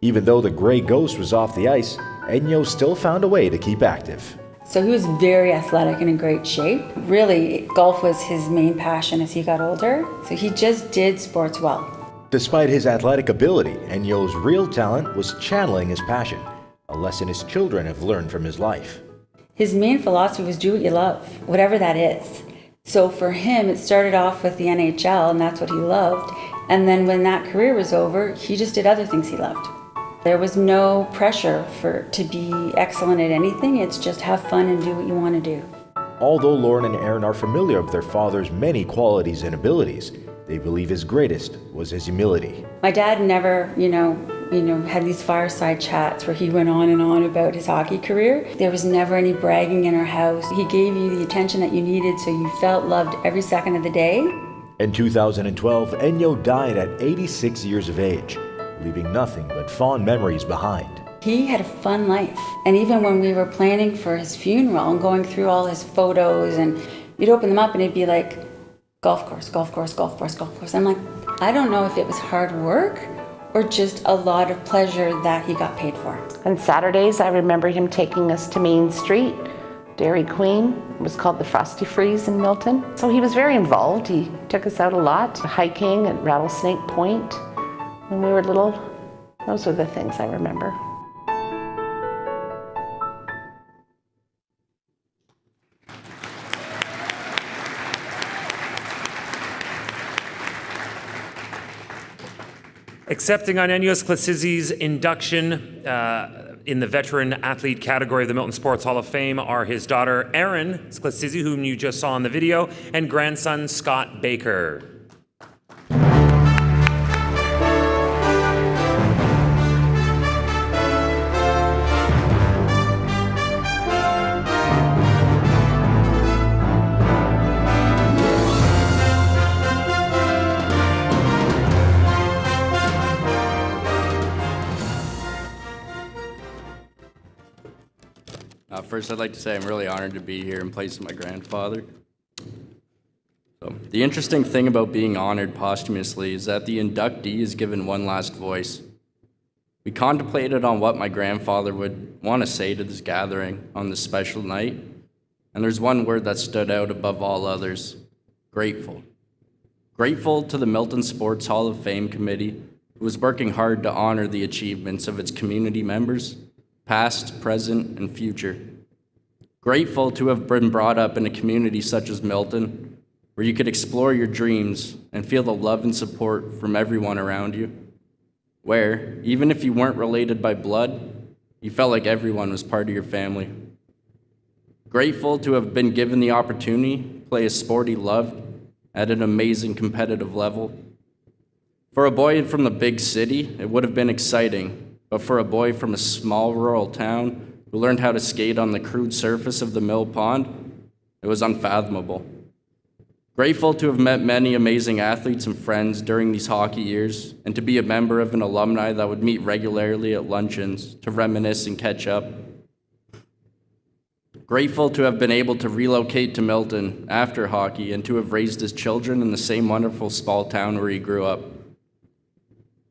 Even though the Grey Ghost was off the ice, Enya still found a way to keep active. So he was very athletic and in great shape. Really, golf was his main passion as he got older. So he just did sports well. Despite his athletic ability, Enya's real talent was channeling his passion, a lesson his children have learned from his life. His main philosophy was do what you love, whatever that is. So for him, it started off with the NHL, and that's what he loved. And then when that career was over, he just did other things he loved. There was no pressure to be excellent at anything. It's just have fun and do what you want to do. Although Lauren and Aaron are familiar with their father's many qualities and abilities, they believe his greatest was his humility. My dad never, had these fireside chats where he went on and on about his hockey career. There was never any bragging in our house. He gave you the attention that you needed, so you felt loved every second of the day. In 2012, Enya died at 86 years of age, leaving nothing but fond memories behind. He had a fun life. And even when we were planning for his funeral and going through all his photos, and you'd open them up and it'd be like, golf course, golf course, golf course, golf course. I'm like, I don't know if it was hard work or just a lot of pleasure that he got paid for. On Saturdays, I remember him taking us to Main Street. Dairy Queen was called the Frosty Freeze in Milton. So he was very involved. He took us out a lot, hiking at Rattlesnake Point when we were little. Those are the things I remember. Accepting on Enya Sclesizi's induction in the veteran athlete category of the Milton Sports Hall of Fame are his daughter Erin Sclesizi, whom you just saw in the video, and grandson Scott Baker. First, I'd like to say I'm really honored to be here in place of my grandfather. So, the interesting thing about being honored posthumously is that the inductee is given one last voice. We contemplated on what my grandfather would want to say to this gathering on this special night, and there's one word that stood out above all others: grateful. Grateful to the Milton Sports Hall of Fame Committee, who is working hard to honor the achievements of its community members, past, present, and future. Grateful to have been brought up in a community such as Milton, where you could explore your dreams and feel the love and support from everyone around you, where, even if you weren't related by blood, you felt like everyone was part of your family. Grateful to have been given the opportunity to play a sport he loved at an amazing competitive level. For a boy from the big city, it would have been exciting, but for a boy from a small rural town who learned how to skate on the crude surface of the mill pond, it was unfathomable. Grateful to have met many amazing athletes and friends during these hockey years, and to be a member of an alumni that would meet regularly at luncheons to reminisce and catch up. Grateful to have been able to relocate to Milton after hockey and to have raised his children in the same wonderful small town where he grew up.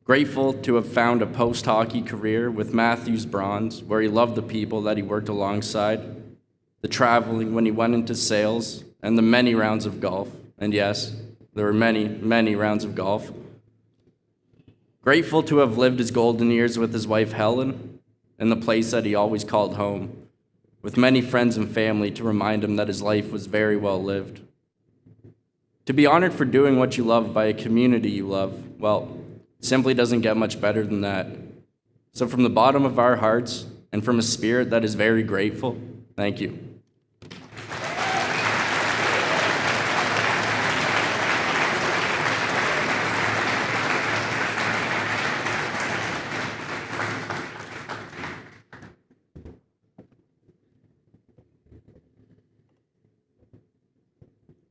Grateful to have found a post-hockey career with Matthews Bronze, where he loved the people that he worked alongside, the traveling when he went into sales, and the many rounds of golf. And yes, there were many, many rounds of golf. Grateful to have lived his golden years with his wife Helen in the place that he always called home, with many friends and family to remind him that his life was very well lived. To be honored for doing what you love by a community you love, well, simply doesn't get much better than that. So from the bottom of our hearts, and from a spirit that is very grateful, thank you.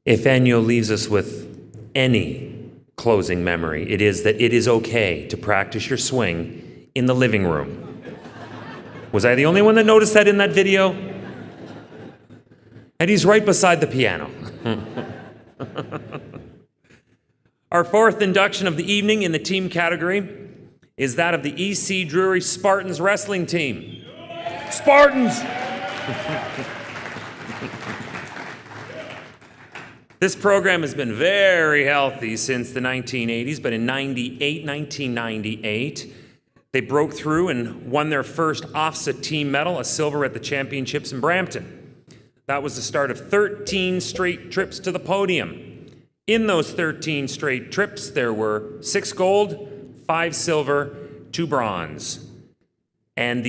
If Ennio leaves us with any closing memory, it is that it is okay to practice your swing in the living room. Was I the only one that noticed that in that video? And he's right beside the piano. Our fourth induction of the evening in the team category is that of the EC Drury Spartans wrestling team. Spartans! This program has been very healthy since the 1980s, but in 1998, they broke through and won their first OFSA team medal, a silver at the championships in Brampton. That was the start of 13 straight trips to the podium. In those 13 straight trips, there were 6 gold, 5 silver, 2 bronze. And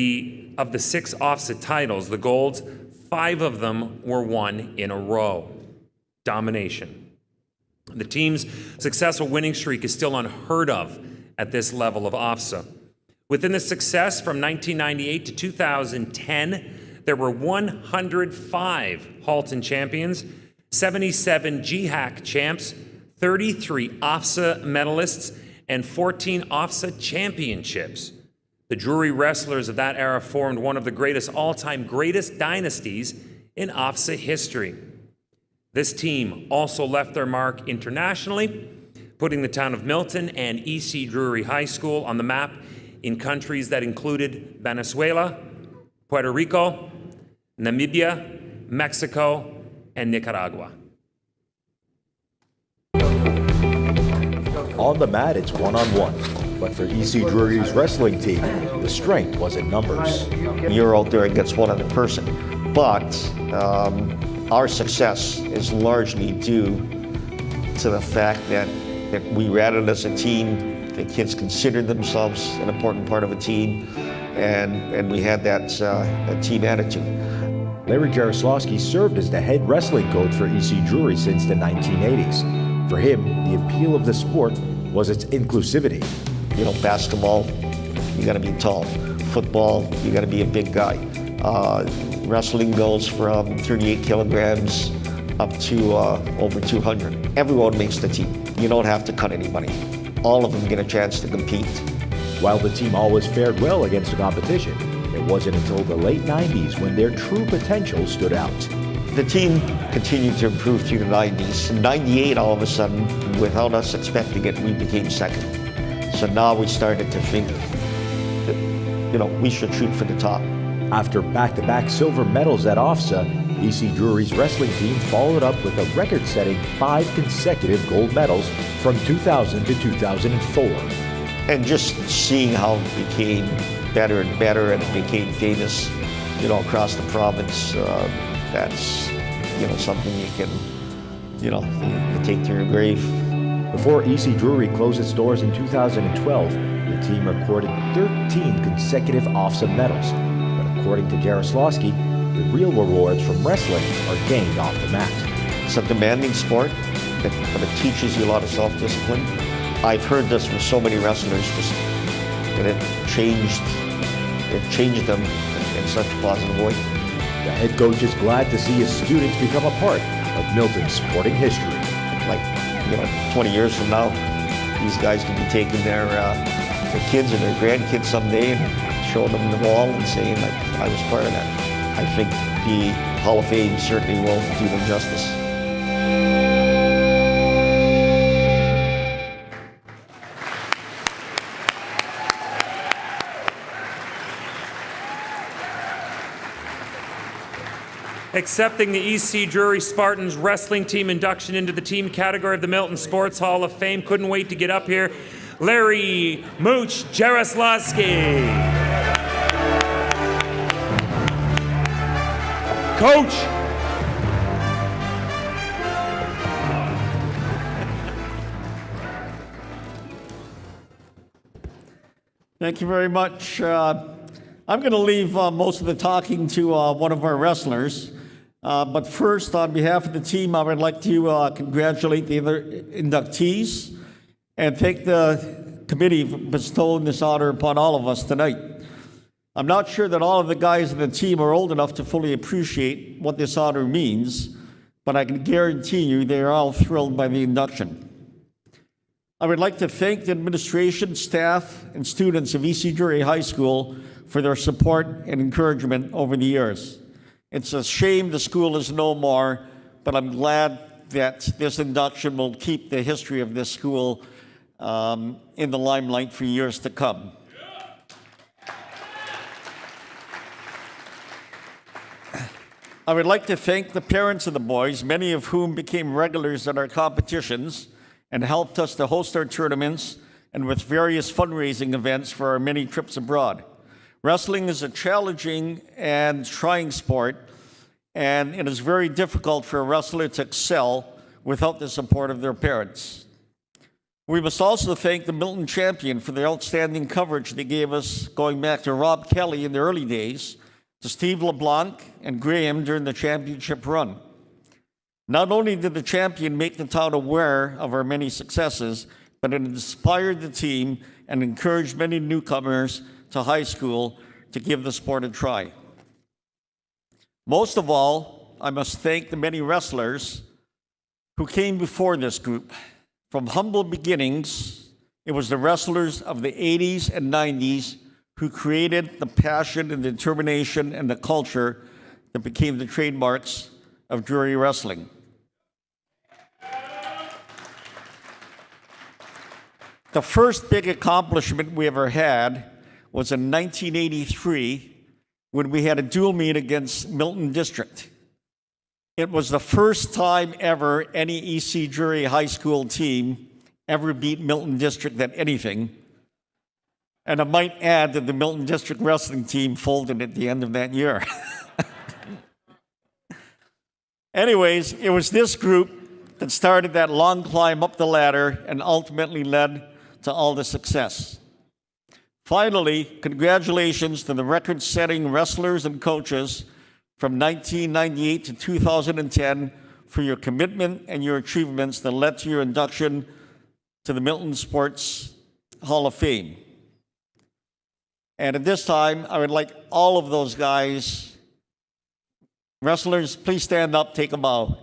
of the 6 OFSA titles, the golds, 5 of them were won in a row. Domination. The team's successful winning streak is still unheard of at this level of OFSA. Within the success from 1998 to 2010, there were 105 Halton champions, 77 GHAC champs, 33 OFSA medalists, and 14 OFSA championships. The Drury wrestlers of that era formed one of the all-time greatest dynasties in OFSA history. This team also left their mark internationally, putting the town of Milton and EC Drury High School on the map in countries that included Venezuela, Puerto Rico, Namibia, Mexico, and Nicaragua. On the mat, it's one-on-one. But for EC Drury's wrestling team, the strength was in numbers. You're out there against one other person. But our success is largely due to the fact that we rallied as a team, the kids considered themselves an important part of a team, and we had that team attitude. Larry Jaroslawski served as the head wrestling coach for EC Drury since the 1980s. For him, the appeal of the sport was its inclusivity. You know, basketball, you gotta be tall. Football, you gotta be a big guy. Wrestling goes from 38 kilograms up to over 200. Everyone makes the team. You don't have to cut anybody. All of them get a chance to compete. While the team always fared well against the competition, it it wasn't until the late 90s when their true potential stood out. The team continued to improve through the 90s. In 98, all of a sudden, without us expecting it, we became second. So now we started to think that, we should shoot for the top. After back-to-back silver medals at OFSA, EC Drury's wrestling team followed up with a record-setting 5 consecutive gold medals from 2000 to 2004. And just seeing how it became better and better and it became famous, across the province, that's, something you can, you take to your grave. Before EC Drury closed its doors in 2012, the team recorded 13 consecutive OFSA medals. But according to Jaroslawski, the real rewards from wrestling are gained off the mat. It's a demanding sport, but it teaches you a lot of self-discipline. I've heard this from so many wrestlers, and it changed them in such a positive way. The head coach is glad to see his students become a part of Milton's sporting history. 20 years from now, these guys can be taking their kids or their grandkids someday and showing them the wall and saying, I was part of that. I think the Hall of Fame certainly will do them justice. Accepting the EC Drury Spartans wrestling team induction into the team category of the Milton Sports Hall of Fame. Couldn't wait to get up here. Larry Mooch Jaroslawski. Coach. Thank you very much. I'm going to leave most of the talking to one of our wrestlers. But first, on behalf of the team, I would like to congratulate the other inductees and thank the committee for bestowing this honor upon all of us tonight. I'm not sure that all of the guys in the team are old enough to fully appreciate what this honor means, but I can guarantee you they are all thrilled by the induction. I would like to thank the administration, staff, and students of EC Drury High School for their support and encouragement over the years. It's a shame the school is no more, but I'm glad that this induction will keep the history of this school in the limelight for years to come. I would like to thank the parents of the boys, many of whom became regulars at our competitions and helped us to host our tournaments and with various fundraising events for our many trips abroad. Wrestling is a challenging and trying sport, and it is very difficult for a wrestler to excel without the support of their parents. We must also thank the Milton champion for the outstanding coverage they gave us, going back to Rob Kelly in the early days, to Steve LeBlanc and Graham during the championship run. Not only did the champion make the town aware of our many successes, but it inspired the team and encouraged many newcomers to high school to give the sport a try. Most of all, I must thank the many wrestlers who came before this group. From humble beginnings, it was the wrestlers of the 80s and 90s who created the passion and determination and the culture that became the trademarks of Drury wrestling. The first big accomplishment we ever had was in 1983 when we had a dual meet against Milton District. It was the first time ever any EC Drury High School team ever beat Milton District at anything. And I might add that the Milton District wrestling team folded at the end of that year. Anyways, it was this group that started that long climb up the ladder and ultimately led to all the success. Finally, congratulations to the record-setting wrestlers and coaches from 1998 to 2010 for your commitment and your achievements that led to your induction to the Milton Sports Hall of Fame. And at this time, I would like all of those guys, wrestlers, please stand up, take a bow.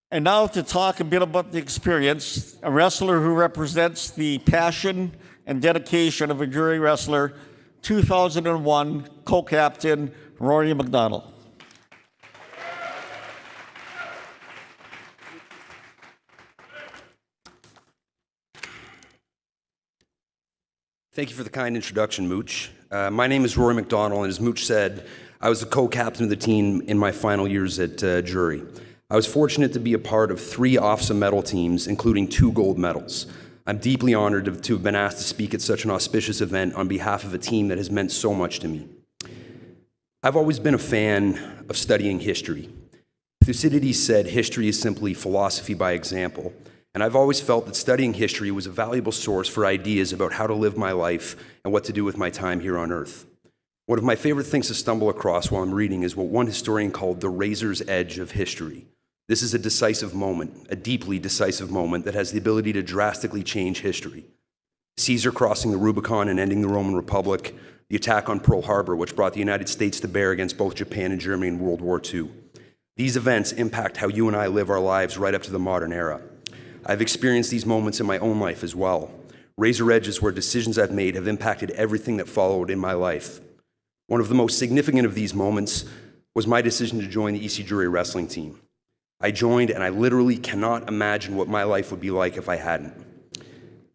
And now to talk a bit about the experience, a wrestler who represents the passion and dedication of a jury wrestler, 2001 co-captain Rory McDonald. Thank you for the kind introduction, Mooch. My name is Rory McDonald, and as Mooch said, I was the co-captain of the team in my final years at Jury. I was fortunate to be a part of 3 OFSA medal teams, including 2 gold medals. I'm deeply honored to have been asked to speak at such an auspicious event on behalf of a team that has meant so much to me. I've always been a fan of studying history. Thucydides said history is simply philosophy by example. And I've always felt that studying history was a valuable source for ideas about how to live my life and what to do with my time here on Earth. One of my favorite things to stumble across while I'm reading is what one historian called the razor's edge of history. This is a decisive moment, a deeply decisive moment that has the ability to drastically change history. Caesar crossing the Rubicon and ending the Roman Republic, the attack on Pearl Harbor, which brought the United States to bear against both Japan and Germany in World War II. These events impact how you and I live our lives right up to the modern era. I've experienced these moments in my own life as well. Razor edges where decisions I've made have impacted everything that followed in my life. One of the most significant of these moments was my decision to join the EC Jury wrestling team. I joined, and I literally cannot imagine what my life would be like if I hadn't.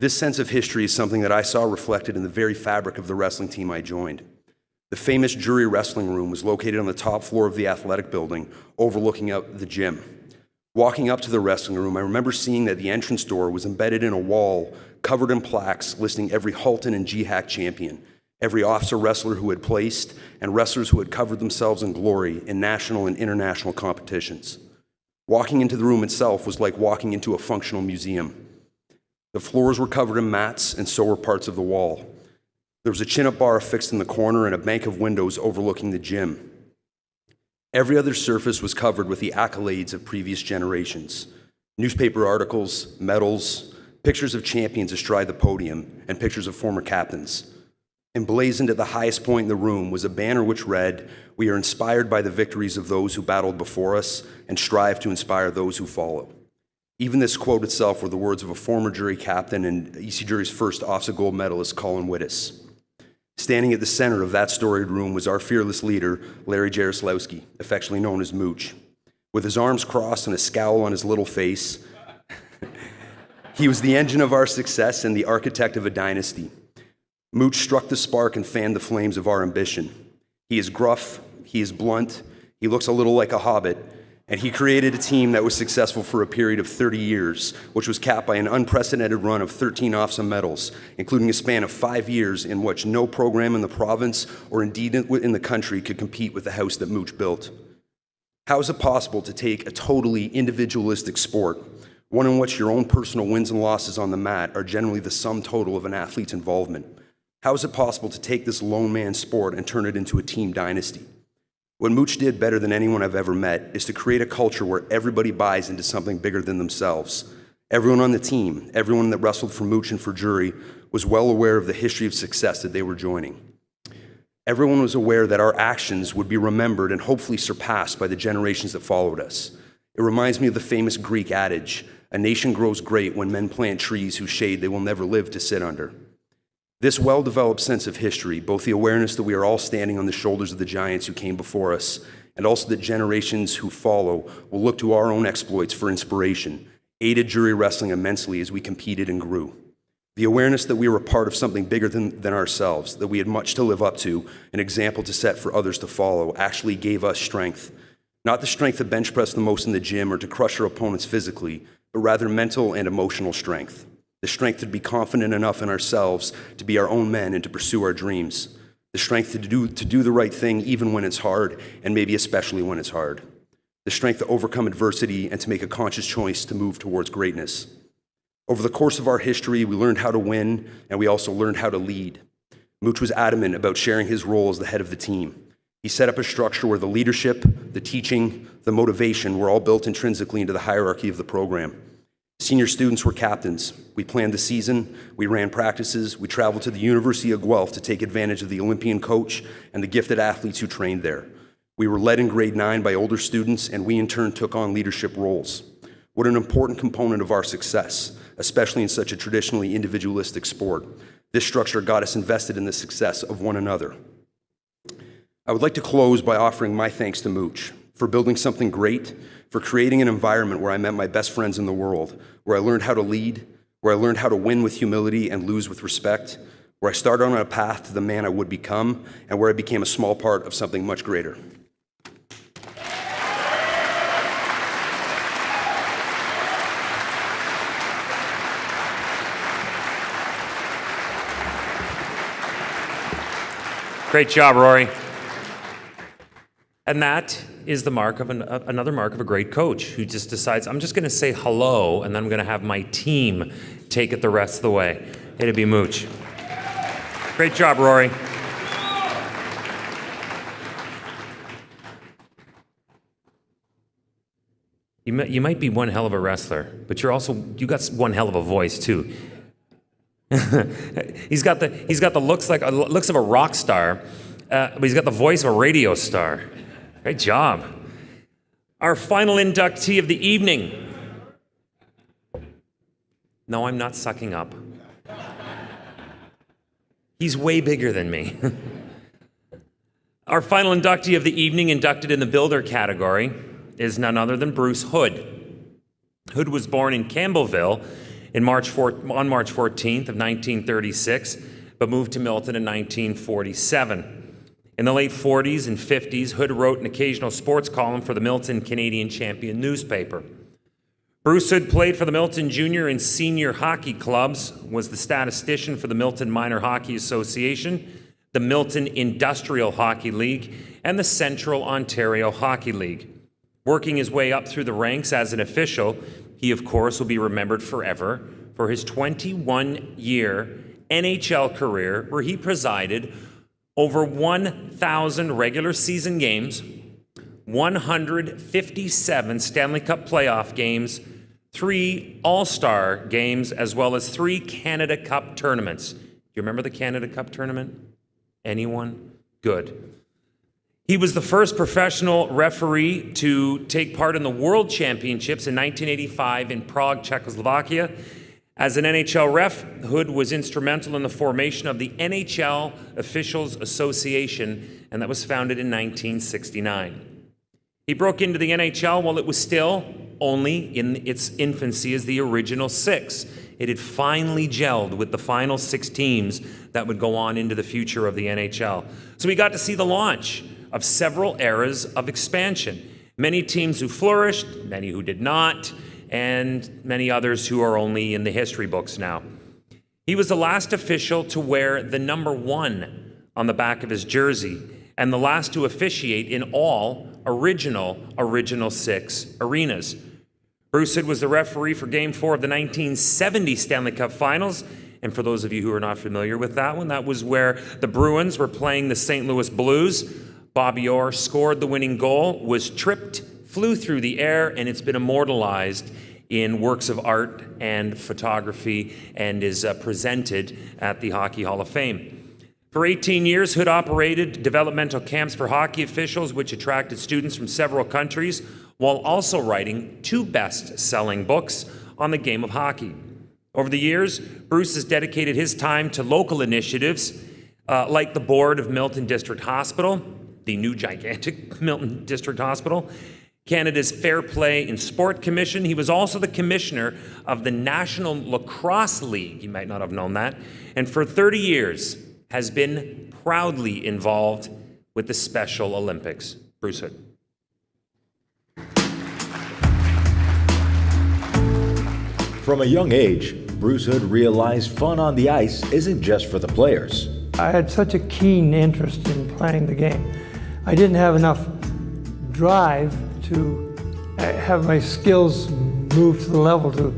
This sense of history is something that I saw reflected in the very fabric of the wrestling team I joined. The famous Jury wrestling room was located on the top floor of the athletic building, overlooking out the gym. Walking up to the wrestling room, I remember seeing that the entrance door was embedded in a wall covered in plaques listing every Halton and GHAC champion, every OFSA wrestler who had placed, and wrestlers who had covered themselves in glory in national and international competitions. Walking into the room itself was like walking into a functional museum. The floors were covered in mats, and so were parts of the wall. There was a chin-up bar affixed in the corner and a bank of windows overlooking the gym. Every other surface was covered with the accolades of previous generations. Newspaper articles, medals, pictures of champions astride the podium, and pictures of former captains. Emblazoned at the highest point in the room was a banner which read, "We are inspired by the victories of those who battled before us and strive to inspire those who follow." Even this quote itself were the words of a former jury captain and EC Jury's first OFSA gold medalist, Colin Wittes. Standing at the center of that storied room was our fearless leader, Larry Jaroslawski, affectionately known as Mooch. With his arms crossed and a scowl on his little face, he was the engine of our success and the architect of a dynasty. Mooch struck the spark and fanned the flames of our ambition. He is gruff, he is blunt, he looks a little like a hobbit, and he created a team that was successful for a period of 30 years, which was capped by an unprecedented run of 13 OFSA medals, including a span of 5 years in which no program in the province or indeed in the country could compete with the house that Mooch built. How is it possible to take a totally individualistic sport, one in which your own personal wins and losses on the mat are generally the sum total of an athlete's involvement? How is it possible to take this lone man sport and turn it into a team dynasty? What Mooch did better than anyone I've ever met is to create a culture where everybody buys into something bigger than themselves. Everyone on the team, everyone that wrestled for Mooch and for Jury, was well aware of the history of success that they were joining. Everyone was aware that our actions would be remembered and hopefully surpassed by the generations that followed us. It reminds me of the famous Greek adage, "A nation grows great when men plant trees whose shade they will never live to sit under." This well-developed sense of history, both the awareness that we are all standing on the shoulders of the giants who came before us, and also that generations who follow will look to our own exploits for inspiration, aided Jury wrestling immensely as we competed and grew. The awareness that we were a part of something bigger than ourselves, that we had much to live up to, an example to set for others to follow, actually gave us strength. Not the strength to bench press the most in the gym or to crush our opponents physically, but rather mental and emotional strength. The strength to be confident enough in ourselves to be our own men and to pursue our dreams. The strength to do the right thing even when it's hard, and maybe especially when it's hard. The strength to overcome adversity and to make a conscious choice to move towards greatness. Over the course of our history, we learned how to win, and we also learned how to lead. Mooch was adamant about sharing his role as the head of the team. He set up a structure where the leadership, the teaching, the motivation were all built intrinsically into the hierarchy of the program. Senior students were captains. We planned the season, we ran practices, we traveled to the University of Guelph to take advantage of the Olympian coach and the gifted athletes who trained there. We were led in grade 9 by older students, and we in turn took on leadership roles. What an important component of our success, especially in such a traditionally individualistic sport. This structure got us invested in the success of one another. I would like to close by offering my thanks to Mooch for building something great, for creating an environment where I met my best friends in the world, where I learned how to lead, where I learned how to win with humility and lose with respect, where I started on a path to the man I would become, and where I became a small part of something much greater. Great job, Rory. And that is the mark of another mark of a great coach who just decides, I'm just going to say hello, and then I'm going to have my team take it the rest of the way. It'd be Mooch. Great job, Rory. You might be one hell of a wrestler, but you got one hell of a voice too. He's got the looks of a rock star, but he's got the voice of a radio star. Great job. Our final inductee of the evening. No, I'm not sucking up. He's way bigger than me. Our final inductee of the evening, inducted in the builder category, is none other than Bruce Hood. Hood was born in Campbellville on March 14th of 1936, but moved to Milton in 1947. In the late 40s and 50s, Hood wrote an occasional sports column for the Milton Canadian Champion newspaper. Bruce Hood played for the Milton Junior and Senior Hockey Clubs, was the statistician for the Milton Minor Hockey Association, the Milton Industrial Hockey League, and the Central Ontario Hockey League. Working his way up through the ranks as an official, he, of course, will be remembered forever for his 21-year NHL career where he presided over 1,000 regular season games, 157 Stanley Cup playoff games, 3 All-Star games, as well as 3 Canada Cup tournaments. Do you remember the Canada Cup tournament? Anyone? Good. He was the first professional referee to take part in the World Championships in 1985 in Prague, Czechoslovakia. As an NHL ref, Hood was instrumental in the formation of the NHL Officials Association, and that was founded in 1969. He broke into the NHL while it was still only in its infancy as the original 6. It had finally gelled with the final 6 teams that would go on into the future of the NHL. So we got to see the launch of several eras of expansion. Many teams who flourished, many who did not, and many others who are only in the history books now. He was the last official to wear the number 1 on the back of his jersey, and the last to officiate in all original 6 arenas. Bruce Hood was the referee for Game 4 of the 1970 Stanley Cup Finals, and for those of you who are not familiar with that one, that was where the Bruins were playing the St. Louis Blues. Bobby Orr scored the winning goal, was tripped, flew through the air, and it's been immortalized in works of art and photography and is presented at the Hockey Hall of Fame. For 18 years, Hood operated developmental camps for hockey officials, which attracted students from several countries, while also writing 2 best-selling books on the game of hockey. Over the years, Bruce has dedicated his time to local initiatives like the board of Milton District Hospital, the new gigantic Milton District Hospital, Canada's Fair Play in Sport Commission. He was also the commissioner of the National Lacrosse League. You might not have known that. And for 30 years has been proudly involved with the Special Olympics. Bruce Hood. From a young age, Bruce Hood realized fun on the ice isn't just for the players. I had such a keen interest in playing the game. I didn't have enough drive to have my skills move to the level to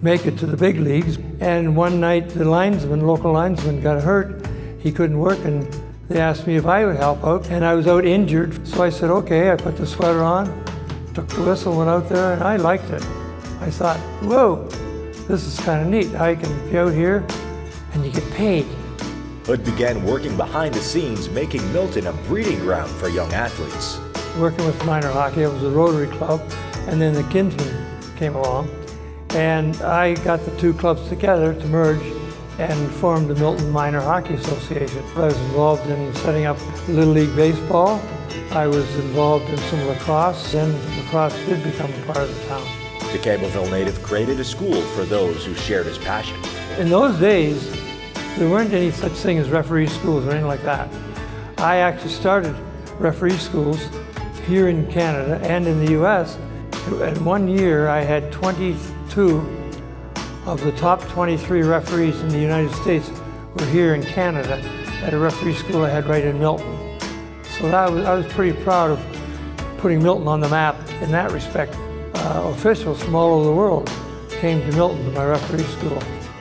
make it to the big leagues. And one night the local linesman got hurt. He couldn't work, and they asked me if I would help out, and I was out injured. So I said, okay. I put the sweater on, took the whistle, went out there, and I liked it. I thought, whoa, this is kind of neat. I can be out here and you get paid. Hood began working behind the scenes, making Milton a breeding ground for young athletes. Working with minor hockey, I was a Rotary Club, and then the Kinsman came along, and I got the two clubs together to merge and formed the Milton Minor Hockey Association. I was involved in setting up Little League Baseball. I was involved in some lacrosse, and lacrosse did become a part of the town. The Campbellville native created a school for those who shared his passion. In those days, there weren't any such thing as referee schools or anything like that. I actually started referee schools here in Canada and in the US. In 1 year, I had 22 of the top 23 referees in the United States were here in Canada at a referee school I had right in Milton. So I was pretty proud of putting Milton on the map in that respect. Officials from all over the world came to Milton to my referee school.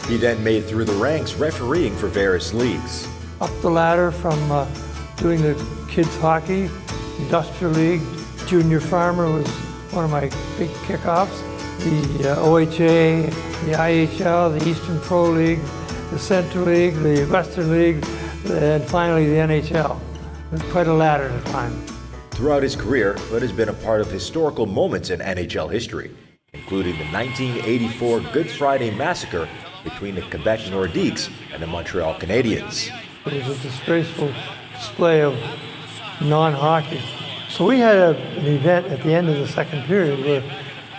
He then made through the ranks refereeing for various leagues. Up the ladder from doing the kids hockey, industrial league, junior farmer was one of my big kickoffs. The OHA, the IHL, the Eastern Pro League, the Central League, the Western League, and finally the NHL. It was quite a ladder to climb. Throughout his career, Hood has been a part of historical moments in NHL history, including the 1984 Good Friday Massacre between the Quebec Nordiques and the Montreal Canadiens. It was a disgraceful display of non-hockey. So we had an event at the end of the second period where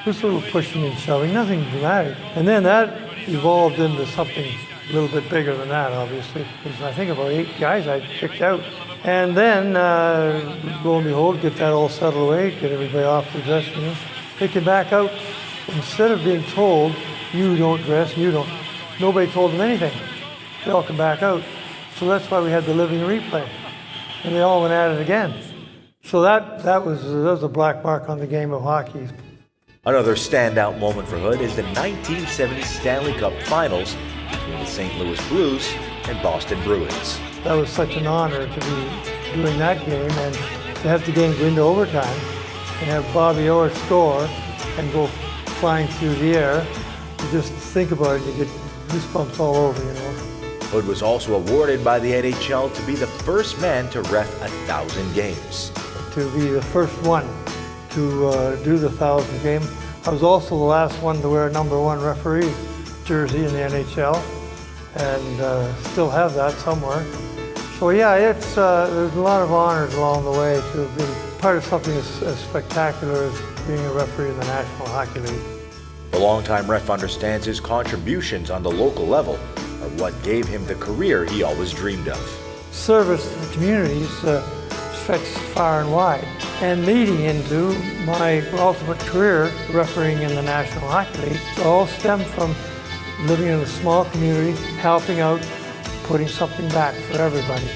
just a little pushing and shoving, nothing dramatic. And then that evolved into something a little bit bigger than that, obviously, because I think about 8 guys I kicked out. And then, lo and behold, get that all settled away, get everybody off the dressing room, take it back out. Instead of being told, you don't dress, you don't, nobody told them anything. They all come back out. So that's why we had the living replay. And they all went at it again. So that was a black mark on the game of hockey. Another standout moment for Hood is the 1970 Stanley Cup Finals between the St. Louis Blues and Boston Bruins. That was such an honor to be doing that game and to have the game go into overtime and have Bobby Orr score and go flying through the air. You just think about it, you get goosebumps all over, you know. Hood was also awarded by the NHL to be the first man to ref 1,000 games. To be the first one to do the 1,000 game. I was also the last one to wear a #1 referee jersey in the NHL and still have that somewhere. So yeah, it's there's a lot of honors along the way to have been part of something as spectacular as being a referee in the National Hockey League. The longtime ref understands his contributions on the local level are what gave him the career he always dreamed of. Service to the communities stretched far and wide. And leading into my ultimate career, refereeing in the National Hockey League, it all stemmed from living in a small community, helping out, putting something back for everybody.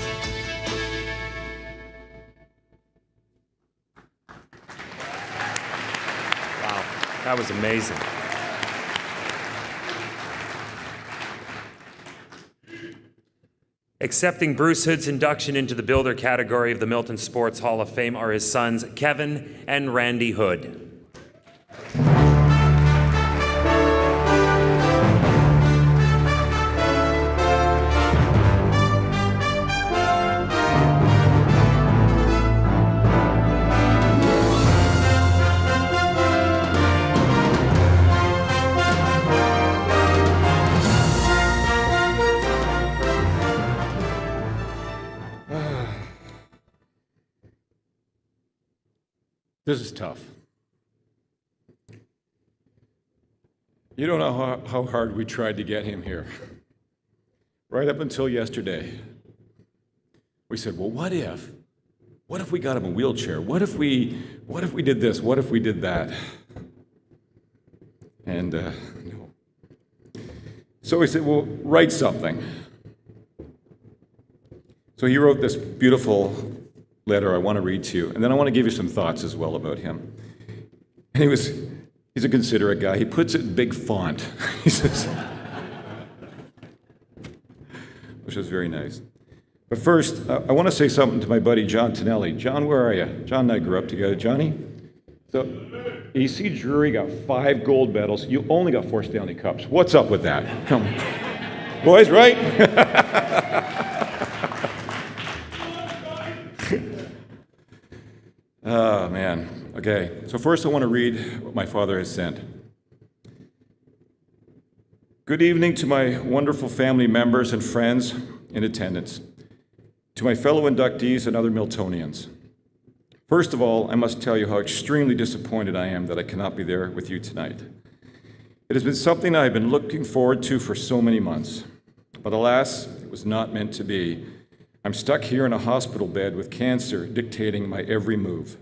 Wow, that was amazing. Accepting Bruce Hood's induction into the Builder category of the Milton Sports Hall of Fame are his sons, Kevin and Randy Hood. This is tough. You don't know how hard we tried to get him here. Right up until yesterday. We said, well, what if? What if we got him a wheelchair? What if we did this? What if we did that? And no. So we said, well, write something. So he wrote this beautiful letter I want to read to you, and then I want to give you some thoughts as well about him. And he's a considerate guy. He puts it in big font. He says, which is very nice. But first, I want to say something to my buddy John Tonelli. John, where are you? John and I grew up together. Johnny? So, you see Drury got 5 gold medals. You only got 4 Stanley Cups. What's up with that? Come on. Boys, right? Oh, man. Okay, so first I want to read what my father has sent. Good evening to my wonderful family members and friends in attendance, to my fellow inductees and other Miltonians. First of all, I must tell you how extremely disappointed I am that I cannot be there with you tonight. It has been something I have been looking forward to for so many months, but alas, it was not meant to be. I'm stuck here in a hospital bed with cancer dictating my every move.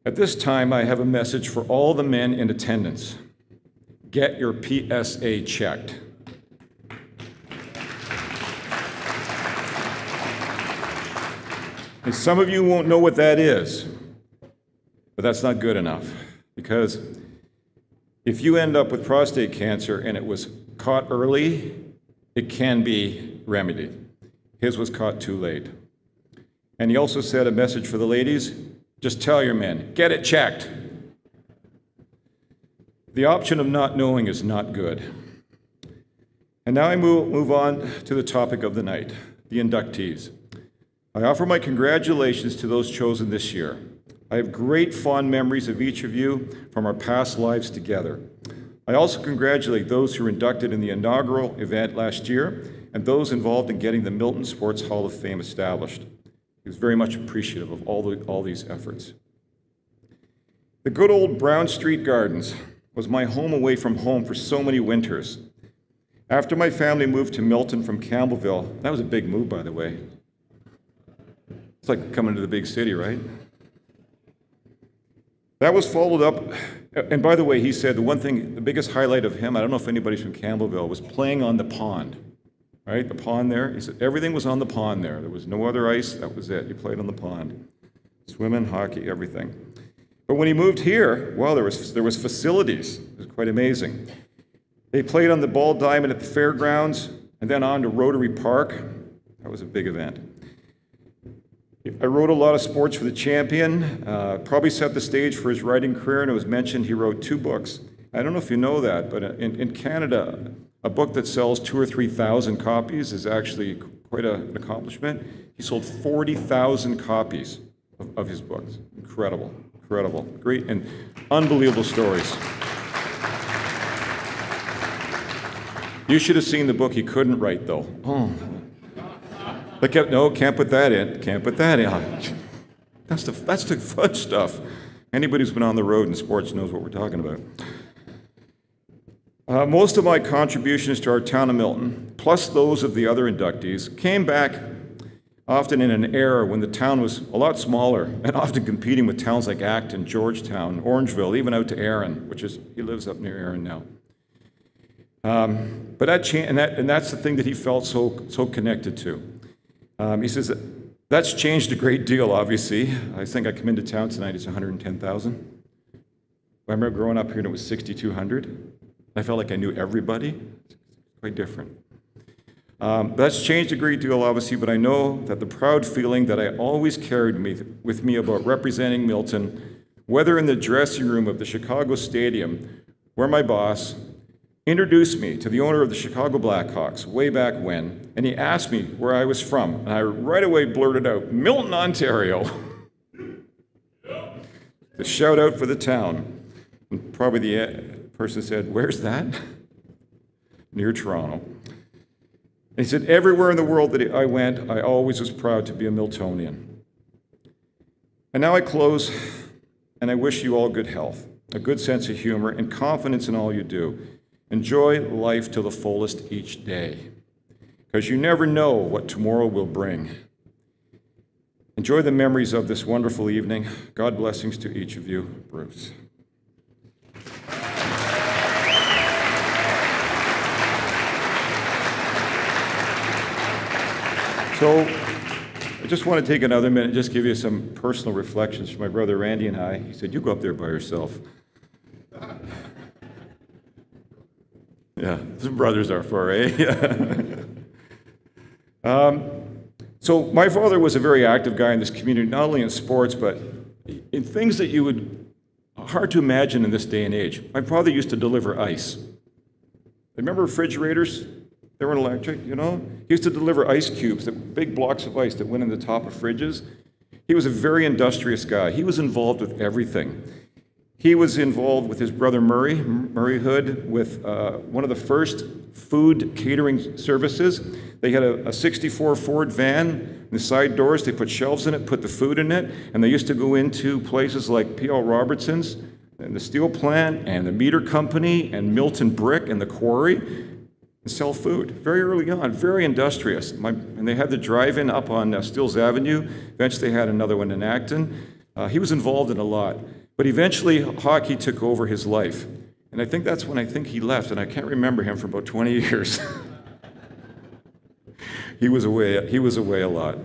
At this time, I have a message for all the men in attendance. Get your PSA checked. And some of you won't know what that is, but that's not good enough, because if you end up with prostate cancer and it was caught early, it can be remedied. His was caught too late. And he also said a message for the ladies, just tell your men, get it checked. The option of not knowing is not good. And now I move on to the topic of the night, the inductees. I offer my congratulations to those chosen this year. I have great fond memories of each of you from our past lives together. I also congratulate those who were inducted in the inaugural event last year and those involved in getting the Milton Sports Hall of Fame established. He was very much appreciative of all these efforts. The good old Brown Street Gardens was my home away from home for so many winters. After my family moved to Milton from Campbellville, that was a big move, by the way. It's like coming to the big city, right? That was followed up, and by the way, he said the biggest highlight of him, I don't know if anybody's from Campbellville, was playing on the pond, right? The pond there. He said everything was on the pond there. There was no other ice, that was it. You played on the pond. Swimming, hockey, everything. But when he moved here, well, there was facilities. It was quite amazing. They played on the ball diamond at the fairgrounds, and then on to Rotary Park. That was a big event. I wrote a lot of sports for the champion, probably set the stage for his writing career, and it was mentioned he wrote 2 books. I don't know if you know that, but in Canada, a book that sells 2,000 or 3,000 copies is actually quite an accomplishment. He sold 40,000 copies of his books. Incredible, incredible, great and unbelievable stories. You should have seen the book he couldn't write, though. Oh. No, can't put that in. Can't put that in. That's the fun stuff. Anybody who's been on the road in sports knows what we're talking about. Most of my contributions to our town of Milton, plus those of the other inductees, came back often in an era when the town was a lot smaller and often competing with towns like Acton, Georgetown, Orangeville, even out to Erin, he lives up near Erin now. But that changed, and that's the thing that he felt so connected to. He says that's changed a great deal, obviously. I think I come into town tonight, it's 110,000. I remember growing up here and it was 6,200. I felt like I knew everybody. It's quite different. That's changed a great deal, obviously, but I know that the proud feeling that I always carried with me about representing Milton, whether in the dressing room of the Chicago Stadium, where my boss introduced me to the owner of the Chicago Blackhawks way back when, and he asked me where I was from, and I right away blurted out, Milton, Ontario. The shout out for the town. And probably the person said, where's that? Near Toronto. And he said, everywhere in the world that I went, I always was proud to be a Miltonian. And now I close, and I wish you all good health, a good sense of humor, and confidence in all you do. Enjoy life to the fullest each day, because you never know what tomorrow will bring. Enjoy the memories of this wonderful evening. God blessings to each of you. Bruce. So I just want to take another minute and just give you some personal reflections from my brother Randy and I. He said, you go up there by yourself. Yeah, the brothers are for, eh? So my father was a very active guy in this community, not only in sports, but in things that you would, hard to imagine in this day and age. My father used to deliver ice. Remember refrigerators? They weren't electric, you know? He used to deliver ice cubes, big blocks of ice that went in the top of fridges. He was a very industrious guy. He was involved with everything. He was involved with his brother Murray Hood, with one of the first food catering services. They had a 64 Ford van, and the side doors, they put shelves in it, put the food in it, and they used to go into places like P.L. Robertson's, and the steel plant, and the meter company, and Milton Brick, and the quarry, and sell food. Very early on, very industrious. And they had the drive-in up on Stills Avenue. Eventually they had another one in Acton. He was involved in a lot. But eventually, hockey took over his life. And I think that's when I think he left, and I can't remember him for about 20 years. He was away a lot.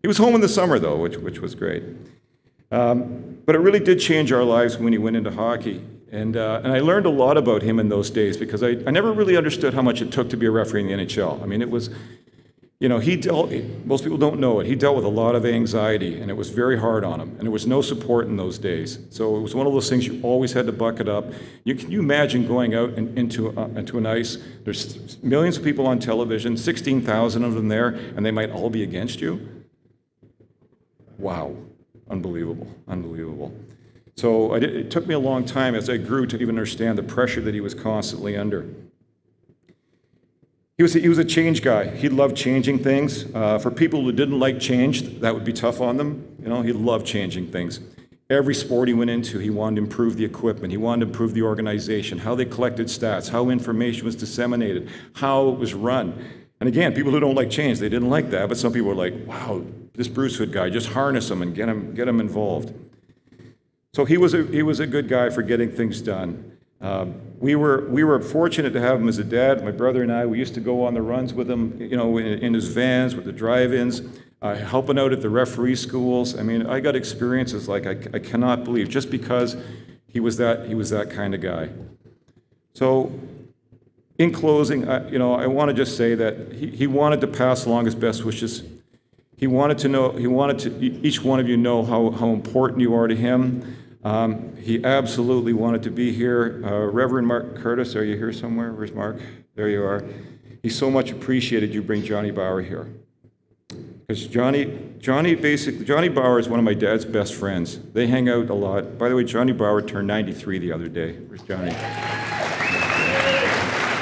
He was home in the summer, though, which was great. But it really did change our lives when he went into hockey. And I learned a lot about him in those days, because I never really understood how much it took to be a referee in the NHL. I mean, it was, most people don't know it, he dealt with a lot of anxiety, and it was very hard on him, and there was no support in those days. So it was one of those things you always had to buck it up. Can you imagine going out into an ice, there's millions of people on television, 16,000 of them there, and they might all be against you? Wow, unbelievable. So it took me a long time as I grew to even understand the pressure that he was constantly under. He was a change guy. He loved changing things. For people who didn't like change, that would be tough on them. He loved changing things. Every sport he went into, he wanted to improve the equipment. He wanted to improve the organization, how they collected stats, how information was disseminated, how it was run. And again, people who don't like change, they didn't like that, but some people were like, wow, this Bruce Hood guy, just harness him and get him involved. So he was a good guy for getting things done. We were fortunate to have him as a dad. My brother and I, we used to go on the runs with him, in his vans with the drive-ins, helping out at the referee schools. I mean, I got experiences like I cannot believe, just because he was that kind of guy. So, in closing, I want to just say that he wanted to pass along his best wishes. He wanted each one of you know how important you are to him. He absolutely wanted to be here. Reverend Mark Curtis, are you here somewhere? Where's Mark? There you are. He so much appreciated you bring Johnny Bauer here. Because Johnny Bauer is one of my dad's best friends. They hang out a lot. By the way, Johnny Bauer turned 93 the other day. Where's Johnny?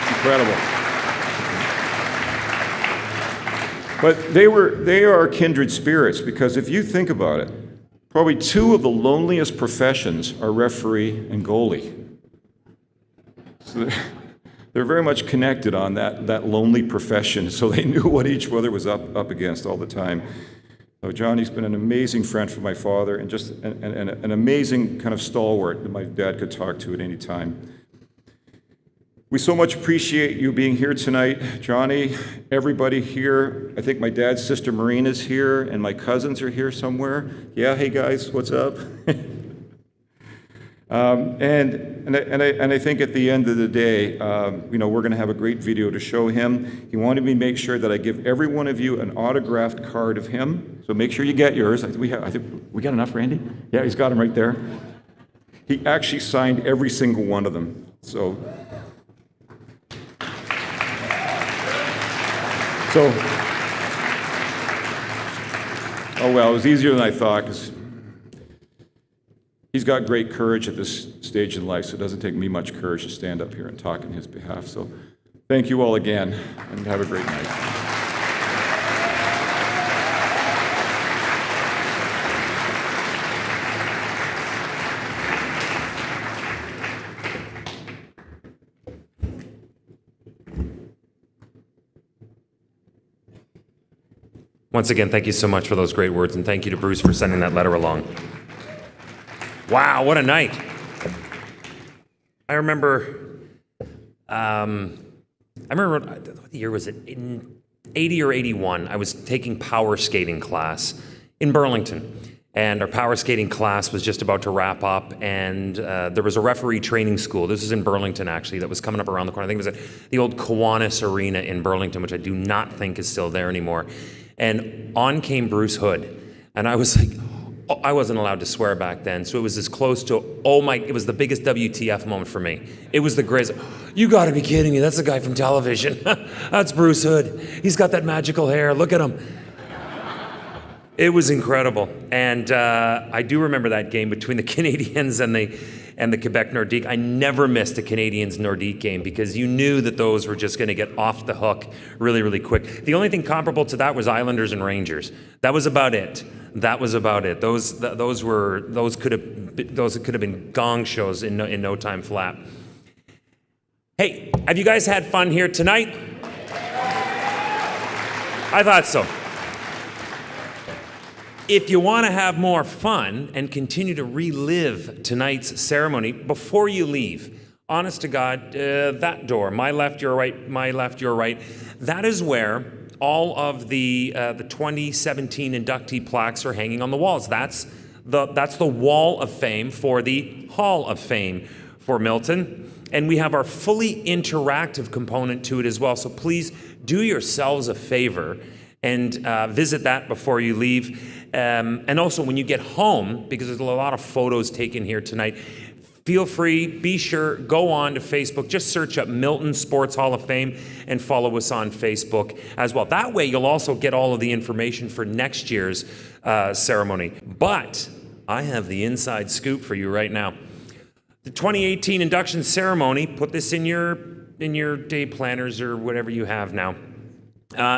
Incredible. But they are kindred spirits, because if you think about it, probably two of the loneliest professions are referee and goalie. So they're very much connected on that lonely profession, so they knew what each other was up against all the time. So Johnny's been an amazing friend for my father, and just an amazing kind of stalwart that my dad could talk to at any time. We so much appreciate you being here tonight, Johnny, everybody here. I think my dad's sister Marina's here, and my cousins are here somewhere. Yeah, hey guys, what's up? And I think at the end of the day, we're going to have a great video to show him. He wanted me to make sure that I give every one of you an autographed card of him. So make sure you get yours. I think we got enough, Randy? Yeah, he's got them right there. He actually signed every single one of them. So oh well, it was easier than I thought, because he's got great courage at this stage in life, so it doesn't take me much courage to stand up here and talk on his behalf. So thank you all again, and have a great night. Once again, thank you so much for those great words, and thank you to Bruce for sending that letter along. Wow, what a night. I remember, what year was it? In 80 or 81, I was taking power skating class in Burlington. And our power skating class was just about to wrap up, and there was a referee training school. This is in Burlington, actually, that was coming up around the corner. I think it was at the old Kiwanis Arena in Burlington, which I do not think is still there anymore. And on came Bruce Hood, and I was like, I wasn't allowed to swear back then, so it was as close to, it was the biggest WTF moment for me. It was the greatest. You gotta be kidding me, that's the guy from television. That's Bruce Hood. He's got that magical hair, look at him. It was incredible. And I do remember that game between the Canadiens and the Quebec Nordique. I never missed a Canadiens Nordique game because you knew that those were just going to get off the hook really, really quick. The only thing comparable to that was Islanders and Rangers. That was about it. Those could have been gong shows in no time flat. Hey, have you guys had fun here tonight? I thought so. If you want to have more fun and continue to relive tonight's ceremony, before you leave, honest to God, that door, my left, your right, my left, your right, that is where all of the 2017 inductee plaques are hanging on the walls. That's the wall of fame for the Hall of Fame for Milton. And we have our fully interactive component to it as well. So please do yourselves a favor and visit that before you leave. And also when you get home, because there's a lot of photos taken here tonight, feel free, be sure, go on to Facebook, just search up Milton Sports Hall of Fame and follow us on Facebook as well. That way you'll also get all of the information for next year's ceremony. But I have the inside scoop for you right now. The 2018 induction ceremony, put this in your day planners or whatever you have now.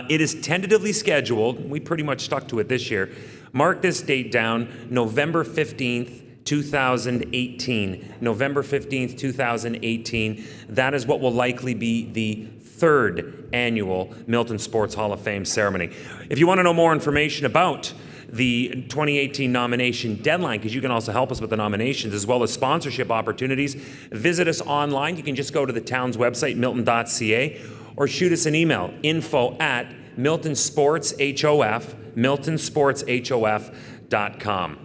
It is tentatively scheduled, we pretty much stuck to it this year. Mark this date down, November 15th, 2018. November 15th, 2018. That is what will likely be the third annual Milton Sports Hall of Fame ceremony. If you want to know more information about the 2018 nomination deadline, because you can also help us with the nominations as well as sponsorship opportunities, visit us online. You can just go to the town's website, milton.ca, or shoot us an email, info@miltonsportshof.com.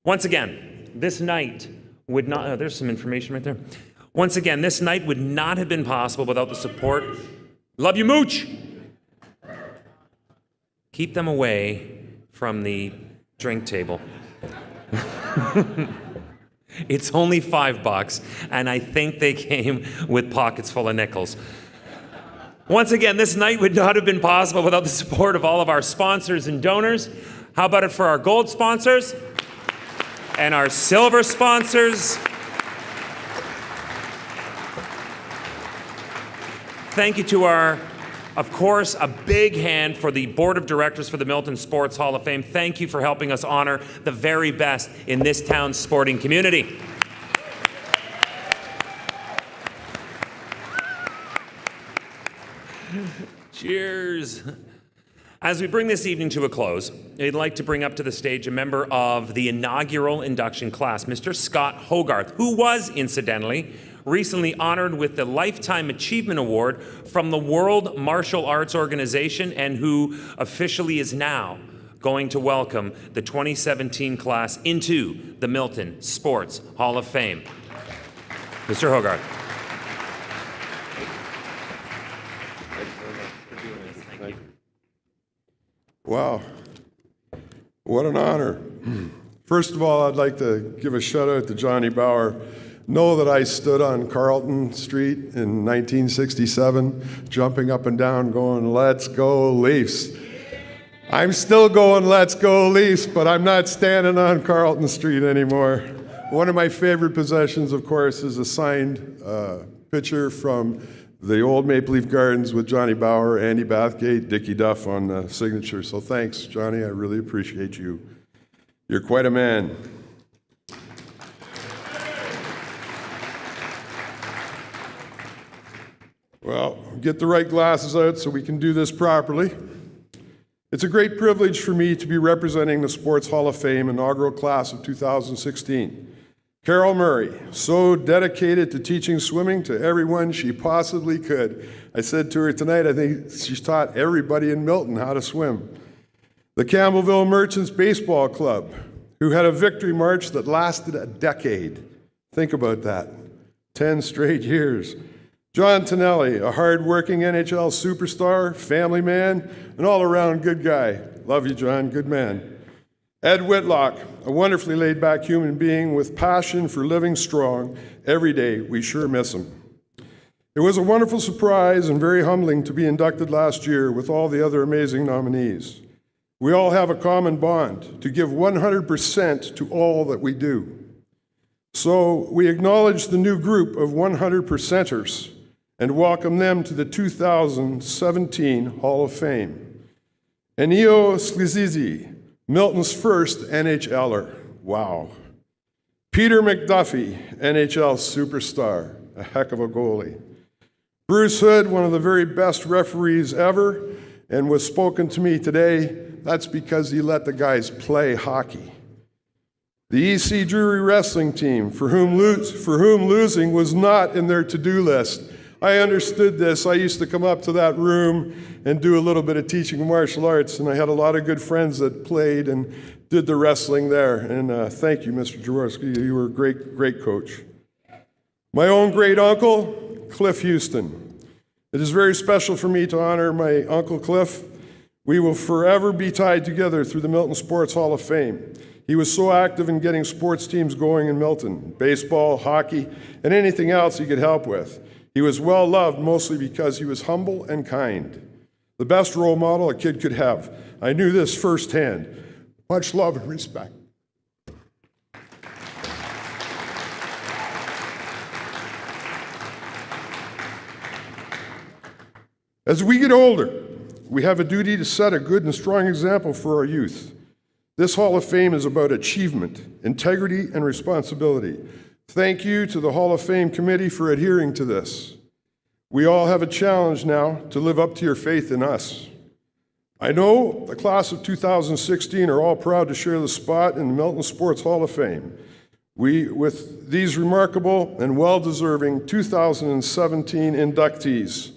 Once again, this night would not, there's some information right there. Once again, this night would not have been possible without the support. Love you, Mooch! Keep them away from the drink table. It's only $5, and I think they came with pockets full of nickels. Once again, this night would not have been possible without the support of all of our sponsors and donors. How about it for our gold sponsors and our silver sponsors? Thank you to our, of course, a big hand for the Board of Directors for the Milton Sports Hall of Fame. Thank you for helping us honor the very best in this town's sporting community. Cheers. As we bring this evening to a close, I'd like to bring up to the stage a member of the inaugural induction class, Mr. Scott Hogarth, who was, incidentally, recently honored with the Lifetime Achievement Award from the World Martial Arts Organization and who officially is now going to welcome the 2017 class into the Milton Sports Hall of Fame. Mr. Hogarth. Wow, what an honor. First of all, I'd like to give a shout out to Johnny Bauer. Know that I stood on Carlton Street in 1967, jumping up and down, going, "Let's go Leafs." I'm still going, "Let's go Leafs," but I'm not standing on Carlton Street anymore. One of my favorite possessions, of course, is a signed picture from the old Maple Leaf Gardens with Johnny Bauer, Andy Bathgate, Dickie Duff on the signature. So thanks, Johnny. I really appreciate you. You're quite a man. Well, get the right glasses out so we can do this properly. It's a great privilege for me to be representing the Sports Hall of Fame inaugural class of 2016. Carol Murray, so dedicated to teaching swimming to everyone she possibly could. I said to her tonight, I think she's taught everybody in Milton how to swim. The Campbellville Merchants Baseball Club, who had a victory march that lasted a decade. Think about that, 10 straight years. John Tonelli, a hard-working NHL superstar, family man, an all-around good guy. Love you, John, good man. Ed Whitlock, a wonderfully laid-back human being with passion for living strong. Every day, we sure miss him. It was a wonderful surprise and very humbling to be inducted last year with all the other amazing nominees. We all have a common bond to give 100% to all that we do. So we acknowledge the new group of 100%ers and welcome them to the 2017 Hall of Fame. Enio Sklizizi, Milton's first NHLer. Wow. Peter McDuffie, NHL superstar, a heck of a goalie. Bruce Hood, one of the very best referees ever, and was spoken to me today. That's because he let the guys play hockey. The EC Drury wrestling team, for whom losing was not in their to-do list. I understood this. I used to come up to that room and do a little bit of teaching martial arts, and I had a lot of good friends that played and did the wrestling there. And thank you, Mr. Jaworski. You were a great, great coach. My own great uncle, Cliff Houston. It is very special for me to honor my Uncle Cliff. We will forever be tied together through the Milton Sports Hall of Fame. He was so active in getting sports teams going in Milton, baseball, hockey, and anything else he could help with. He was well loved mostly because he was humble and kind. The best role model a kid could have. I knew this firsthand. Much love and respect. As we get older, we have a duty to set a good and strong example for our youth. This Hall of Fame is about achievement, integrity, and responsibility. Thank you to the Hall of Fame committee for adhering to this. We all have a challenge now to live up to your faith in us. I know the class of 2016 are all proud to share the spot in the Milton Sports Hall of Fame. With these remarkable and well-deserving 2017 inductees,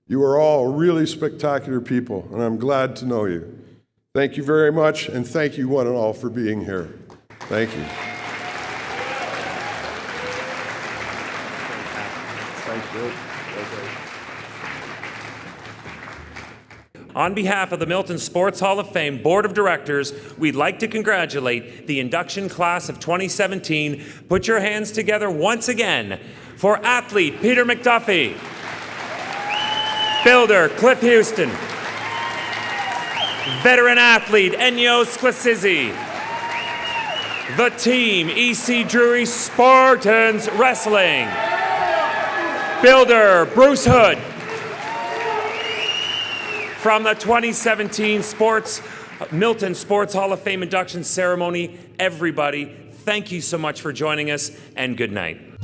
you are all really spectacular people, and I'm glad to know you. Thank you very much, and thank you one and all for being here. Thank you. Thank you. On behalf of the Milton Sports Hall of Fame Board of Directors, we'd like to congratulate the induction class of 2017. Put your hands together once again for athlete Peter McDuffie, builder Cliff Houston, veteran athlete Enyo Sklizizi, the team EC Drury Spartans Wrestling, builder Bruce Hood. From the 2017 Milton Sports Hall of Fame induction ceremony, everybody, thank you so much for joining us, and good night.